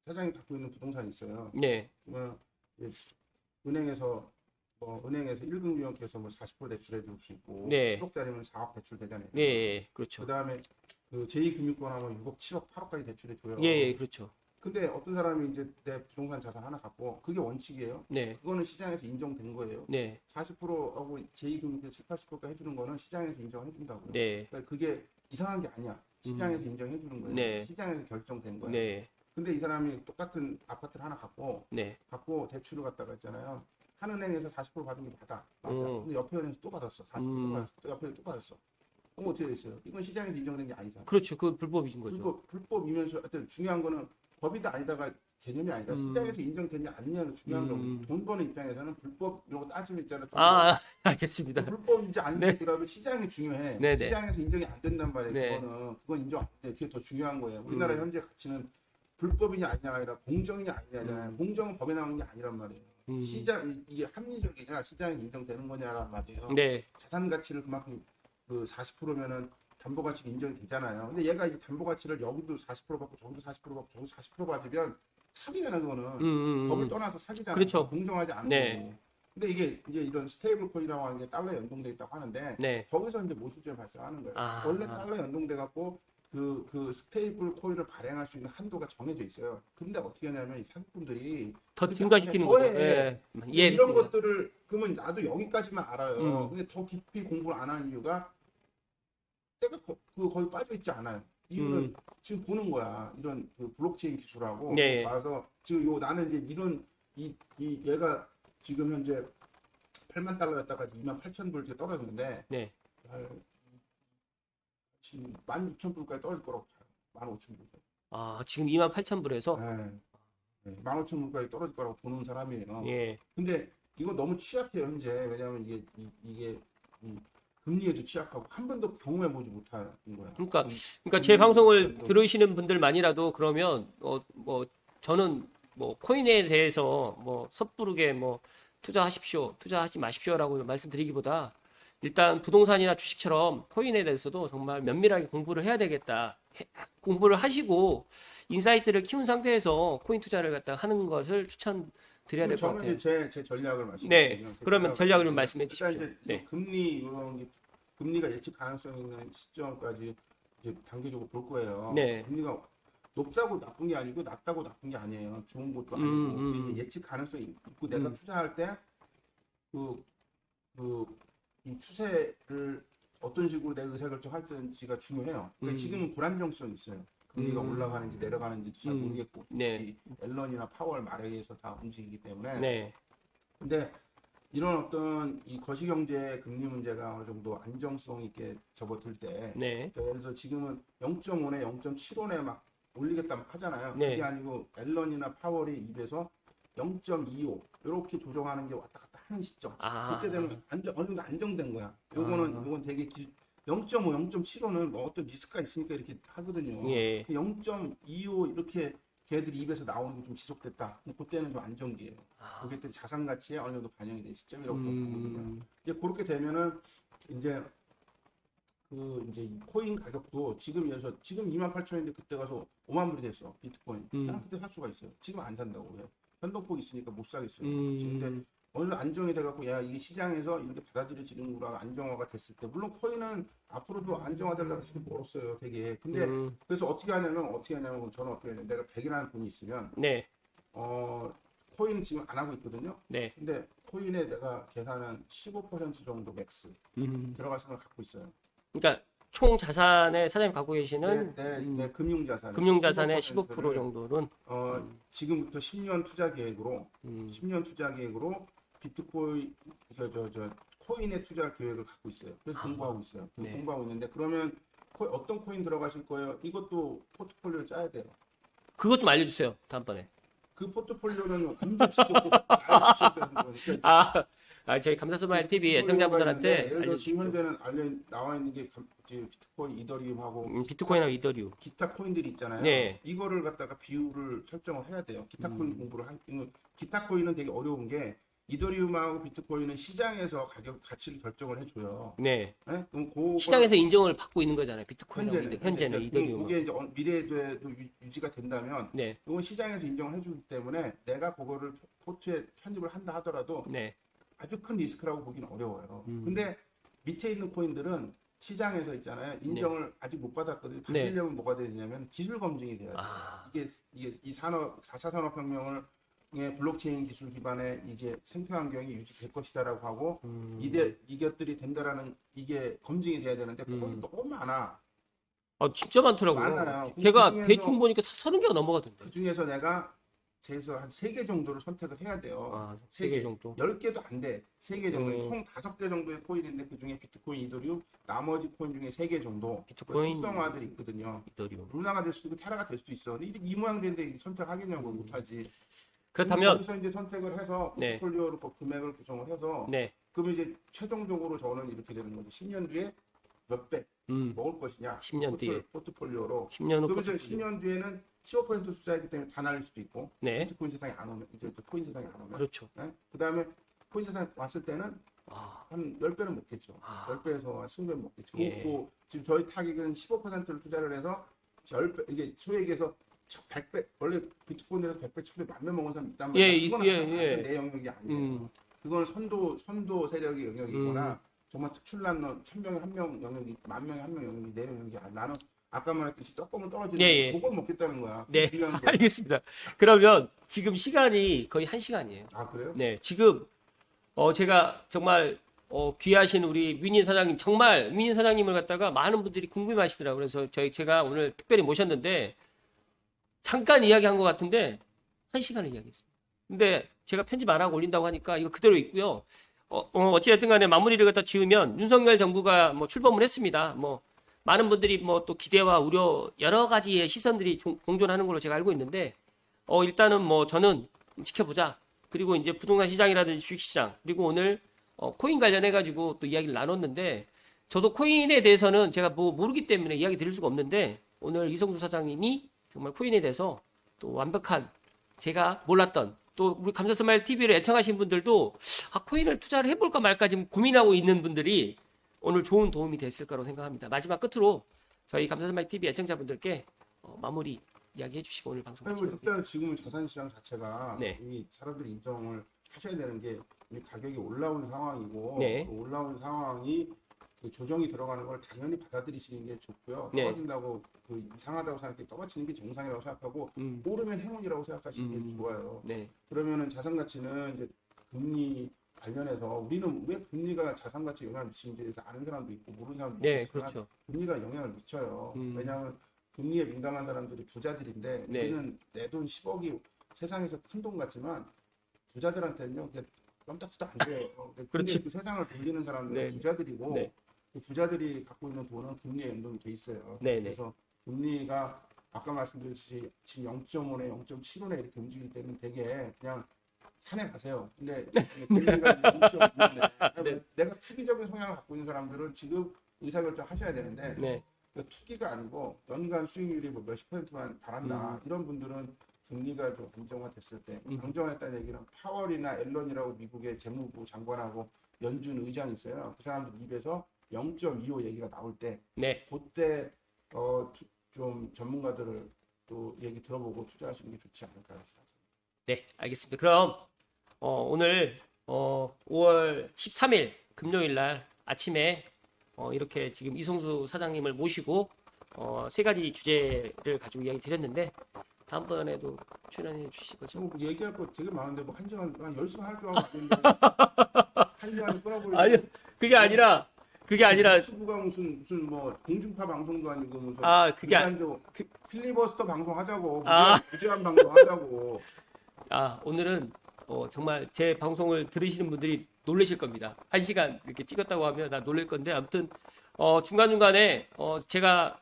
사장이 갖고 있는 부동산이 있어요. 네, 그러면 은행에서 뭐 은행에서 1금 유형께서 뭐 40% 대출해 줄 수 있고 네. 10억짜리면 4억 대출 되잖아요. 네, 그렇죠. 그다음에 그 제2금융권 하면 6억, 7억, 8억까지 대출해 줘요. 예, 그렇죠. 근데 어떤 사람이 이제 내 부동산 자산 하나 갖고 그게 원칙이에요. 네, 그거는 시장에서 인정된 거예요. 네, 40%하고 제2금융권 7, 80%까지 해주는 거는 시장에서 인정해 준다고요. 네, 그러니까 그게 이상한 게 아니야. 시장에서 인정해 주는 거예요. 네. 시장에서 결정된 거예요. 네, 근데 이 사람이 똑같은 아파트를 하나 갖고 네. 대출을 갖다가 있잖아요. 한 은행에서 40% 받은 게 맞아. 음. 근데 옆에 은행에서 또 받았어. 40%또 받았어. 또 옆에 또 받았어. 그럼 어떻게 됐어요? 이건 시장에서 인정된 게 아니잖아. 그렇죠. 그 불법이신 거죠. 불법이면서 하여튼 중요한 거는 법이다 아니다가 개념이 아니다. 시장에서 인정되냐 아니냐가 중요한 거고 돈 버는 입장에서는 불법 이런 거 따지면 있잖아. 알겠습니다. 불법인지 네. 아닌지보다도 시장이 중요해. 네, 네. 시장에서 인정이 안 된단 말이에요. 네. 그건 인정 안 돼. 그게 더 중요한 거예요. 우리나라 현재 가치는 불법이냐 아니냐가 아니라 공정이냐 아니냐잖아요. 공정은 법에 나오는 게 아니란 말이에요. 시장 이게 합리적이냐 시장에 인정되는 거냐란 말이에요. 네, 자산 가치를 그만큼 그 40%면은 담보 가치가 인정이 되잖아요. 근데 얘가 이 담보 가치를 여기도 40% 받고 저기도 40% 받고 저기도 40% 받으면 사기잖아요, 그거는. 법을 떠나서 사기잖아요. 그렇죠. 공정하지 않은 네. 거고. 근데 이게 이제 이런 스테이블 코인이라고 하는 게 달러에 연동돼 있다고 하는데 네. 거기서 이제 모순점이 발생하는 거예요. 아. 원래 달러에 연동돼 갖고 그 스테이블 코인을 발행할 수 있는 한도가 정해져 있어요. 근데 어떻게 하냐면 이 사기꾼들이 더 그게 증가시키는 더해. 거죠. 예. 이런 것들을 그러면 나도 여기까지만 알아요. 음. 근데 더 깊이 공부를 안 하는 이유가 내가 거기 빠져 있지 않아요. 이유는 지금 보는 거야. 이런 그 블록체인 기술하고 네. 와서 지금 나는 이제 이런 이 얘가 지금 현재 8만 달러였다가 2만 8천 불 떨어졌는데 네. 지금 16,000불까지 떨어질 거라고 봐요. 15,000불까지. 지금 28,000불에서 네. 15,000불까지 떨어질 거라고 보는 사람이에요. 예. 근데 이거 너무 취약해요 현재. 왜냐하면 이게 금리에도 취약하고 한 번도 경험해 보지 못하는 거야. 그러니까 제 방송을 들으시는 분들만이라도 그러면 뭐 저는 뭐 코인에 대해서 뭐 섣부르게 뭐 투자하십시오, 투자하지 마십시오라고 말씀드리기보다 일단 부동산이나 주식처럼 코인에 대해서도 정말 면밀하게 공부를 해야 되겠다. 공부를 하시고 인사이트를 키운 상태에서 코인 투자를 갖다 하는 것을 추천드려야 될 것 저는 같아요. 이제 제 전략을 네, 말씀드리면 그러면 전략을 좀 말씀해 주십시오. 일단 이제 네. 금리가 예측 가능성 있는 시점까지 이제 단계적으로 볼 거예요. 네. 금리가 높다고 나쁜 게 아니고 낮다고 나쁜 게 아니에요. 좋은 것도 아니고 이제 예측 가능성이 있고 내가 투자할 때 이 추세를 어떤 식으로 내 의사결정할지가 중요해요. 그러니까 지금은 불안정성이 있어요. 금리가 올라가는지 내려가는지 잘 모르겠고 네. 앨런이나 파월 말에 의해서 다 움직이기 때문에 네. 근데 이런 어떤 이 거시경제 금리 문제가 어느 정도 안정성 있게 접어들 때 네. 예를 들어서 지금은 0.5에 0.75에 막 올리겠다 막 하잖아요. 네. 그게 아니고 앨런이나 파월이 입에서 0.25 이렇게 조정하는 게 왔다 갔다 하는 시점. 그때 되면 어느 정도 안정된 거야. 요건 되게 0.5, 0.75는 뭐 어떤 리스크가 있으니까 이렇게 하거든요. 예. 0.25 이렇게 걔들이 입에서 나오는 게 좀 지속됐다. 그때는 좀 안정기예요. 그게 또 자산 가치에 어느 정도 반영이 된 시점이라고 보거든요. 이제 그렇게 되면은 이제 이 코인 가격도 지금 28,000원인데 그때 가서 5만 불이 됐어. 비트코인. 난 그때 살 수가 있어요. 지금 안 산다고 왜? 변동폭 있으니까 못 사겠어요. 근데 어느 정도 안정이 돼갖고 야 이게 시장에서 이렇게 받아들여지는구나 안정화가 됐을 때 물론 코인은 앞으로도 안정화되려고 되게 멀었어요. 되게. 근데 그래서 어떻게 하냐면 저는 어떻게 하냐면 내가 100이라는 돈이 있으면 네. 코인 지금 안 하고 있거든요. 네. 근데 코인에 내가 계산은 15% 정도 맥스 들어갈 생각을 갖고 있어요. 그러니까 총 자산에 사장님 갖고 계시는 내 금융자산 금융자산의 15% 정도는 지금부터 10년 투자 계획으로 비트코인 코인에 투자 계획을 갖고 있어요. 그래서 공부하고 있어요. 네. 공부하고 있는데 그러면 어떤 코인 들어가실 거예요? 이것도 포트폴리오 짜야 돼요. 그것 좀 알려주세요. 다음번에. 그 포트폴리오는 완전 직접적으로 알려주셔야 되는 거니까. 저희 감사스마일 TV 포트폴리오가 애청자분들한테 있는데 예를 들어 지금 알려주십시오. 현재는 나와 있는 게 이제 비트코인, 이더리움하고 비트코인하고 이더리움. 기타 코인들이 있잖아요. 네. 이거를 갖다가 비율을 설정을 해야 돼요. 기타 코인 공부를 기타 코인은 되게 어려운 게 이더리움하고 비트코인은 시장에서 가치를 결정을 해줘요. 네. 네? 그럼 그거 시장에서 인정을 받고 있는 거잖아요. 비트코인하고 현재는 그럼 이더리움. 그게 이제 미래에도 유지가 된다면 네. 이건 시장에서 인정을 해주기 때문에 내가 그거를 포트에 편입을 한다 하더라도 네. 아주 큰 리스크라고 보기는 어려워요. 근데 밑에 있는 코인들은 시장에서 있잖아요. 인정을 아직 못 받았거든요. 네. 받으려면 뭐가 되냐면 기술 검증이 돼야 돼요. 이게 이 4차 산업혁명을 블록체인 기술 기반의 이제 생태 환경이 유지될 것이다라고 하고 이것들이 된다라는 이게 검증이 돼야 되는데 거의 너무 많아. 진짜 많더라고요. 많아요. 제가 그중에서- 대충 보니까 30개가 넘어가던데. 그 중에서 내가 최소 한 3개 정도를 선택을 해야 돼요. 3개 정도. 10개도 안 돼. 3개 정도. 총 5개 정도의 코인인데 그중에 비트코인, 이더리움, 나머지 코인 중에 3개 정도. 비트코인, 특성화들이 있거든요. 이더리움. 루나가 될 수도 있고 테라가 될 수도 있어. 근데 이 모양 되는데 선택하겠냐고 못하지. 그렇다면 거기서 이제 선택을 해서 네. 포트폴리오로 그 금액을 구성을 해서 네. 그러면 이제 최종적으로 저는 이렇게 되는 거죠. 10년 뒤에 몇 배 먹을 것이냐. 10년 뒤에. 포트폴리오로. 10년 후 그러면서 10년 뒤에는 15% 투자했기 때문에 다 날릴 수도 있고. 네. 비트코인 세상에 안 오면 이제 코인 세상에 안 오면. 그렇죠. 네? 그다음에 코인 세상에 왔을 때는 한 10배는 먹겠죠. 10배에서 한 20배 먹겠죠. 예. 그 지금 저희 타깃은 15%를 투자를 해서 10배 이게 소위 얘기해서 100배 원래 비트코인에서 100배, 1000배, 만배 먹은 사람 있단 말이야. 그건 내 영역이 아니에요. 그건 선도 세력의 영역이거나 정말 특출난 1000명에 1명 영역이 10,000명에 1명 영역이 내 영역이 아니야. 나는 아까 말했듯이 조금은 떨어지는 그걸 먹겠다는 거야. 네. 중요한 거. 알겠습니다. 그러면 지금 시간이 거의 1시간이에요. 아 그래요? 네. 지금 제가 정말 귀하신 우리 민인 사장님 정말 민인 사장님을 갖다가 많은 분들이 궁금해하시더라고요. 그래서 제가 오늘 특별히 모셨는데 잠깐 이야기한 것 같은데 1시간을 이야기했습니다. 근데 제가 편집 안 하고 올린다고 하니까 이거 그대로 있고요. 어찌됐든 간에 마무리를 갖다 지으면 윤석열 정부가 뭐 출범을 했습니다. 뭐 많은 분들이 뭐 또 기대와 우려 여러 가지의 시선들이 공존하는 걸로 제가 알고 있는데 일단은 뭐 저는 지켜보자. 그리고 이제 부동산 시장이라든지 주식시장 그리고 오늘 코인 관련해 가지고 또 이야기를 나눴는데 저도 코인에 대해서는 제가 뭐 모르기 때문에 이야기 드릴 수가 없는데 오늘 이성수 사장님이 정말 코인에 대해서 또 완벽한 제가 몰랐던 또 우리 감사스마일 TV를 애청하신 분들도 코인을 투자를 해볼까 말까 지금 고민하고 있는 분들이 오늘 좋은 도움이 됐을 거라고 생각합니다. 마지막 끝으로 저희 감사스마일 TV 애청자분들께 마무리 이야기해 주시고 오늘 방송 마치도록 하겠습니다. 일단 지금 자산시장 자체가 네. 이미 사람들이 인정을 하셔야 되는 게 이미 가격이 올라온 상황이고 네. 그 올라온 상황이 그 조정이 들어가는 걸 당연히 받아들이시는 게 좋고요. 네. 떨어진다고 그 이상하다고 생각해 떨어지는 게 정상이라고 생각하고 오르면 행운이라고 생각하시는 게 좋아요. 네. 그러면은 자산 가치는 이제 금리 관련해서 우리는 왜 금리가 자산 가치에 영향을 미치는지에 대해서 아는 사람도 있고 모르는 사람도 네, 있지만 그렇죠. 금리가 영향을 미쳐요. 왜냐하면 금리에 민감한 사람들이 부자들인데 네. 우리는 내 돈 10억이 세상에서 큰 돈 같지만 부자들한테는요 그게 깜짝도 안 돼요. 근데 그렇지. 그 세상을 돌리는 사람들은 네. 부자들이고 네. 그 부자들이 갖고 있는 돈은 금리에 연동이 돼 있어요. 네, 네. 그래서 금리가 아까 말씀드렸듯이 지금 0.5네 0.75네 이렇게 움직일 때는 되게 그냥 산에 가세요. 근데 금리가 0.5네 내가 투기적인 성향을 갖고 있는 사람들은 지금 의사결정 하셔야 되는데 네. 투기가 아니고 연간 수익률이 뭐 몇십 %만 바란다. 이런 분들은 금리가 좀 안정화됐을 때 안정화했다는 얘기는 파월이나 앨런이라고 미국의 재무부 장관하고 연준 의장이 있어요. 그 사람들 입에서 0.25 얘기가 나올 때 네. 그때 좀 전문가들을 또 얘기 들어보고 투자하시는 게 좋지 않을까 생각합니다. 네, 알겠습니다. 그럼 오늘 5월 13일 금요일 날 아침에 이렇게 지금 이성수 사장님을 모시고 세 가지 주제를 가지고 이야기 드렸는데 다음번에도 출연해 주실 거죠? 뭐 얘기할 거 되게 많은데 뭐 한 10시간 할 줄 알고 있는데 한 시간이 끊어버리고 아니요, 그게 아니라 유튜브가 무슨 뭐 공중파 방송도 아니고 무슨 그게 필리버스터 방송 하자고 아. 무제한 방송 하자고. 오늘은 정말 제 방송을 들으시는 분들이 놀라실 겁니다. 1시간 이렇게 찍었다고 하면 나 놀랄 건데 아무튼 중간중간에 제가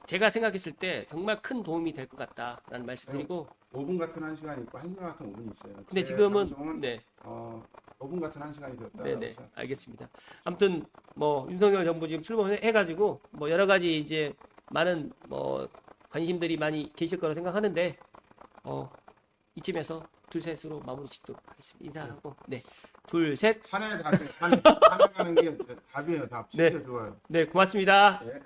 제가 생각했을 때 정말 큰 도움이 될 것 같다라는 말씀드리고 5분 같은 1시간이 있고 1시간 같은 5분이 있어요. 근데 제 지금은 방송은 네. 5분 같은 1시간이 되었다. 네네 알겠습니다. 아무튼 뭐 윤석열 정부 지금 출범해가지고 뭐 여러 가지 이제 많은 뭐 관심들이 많이 계실 거라고 생각하는데 이쯤에서 둘셋으로 마무리 짓도록 하겠습니다. 인사하고 네 둘 셋. 산에 가는 게 답이에요. 답 진짜 네. 좋아요. 네 고맙습니다. 네.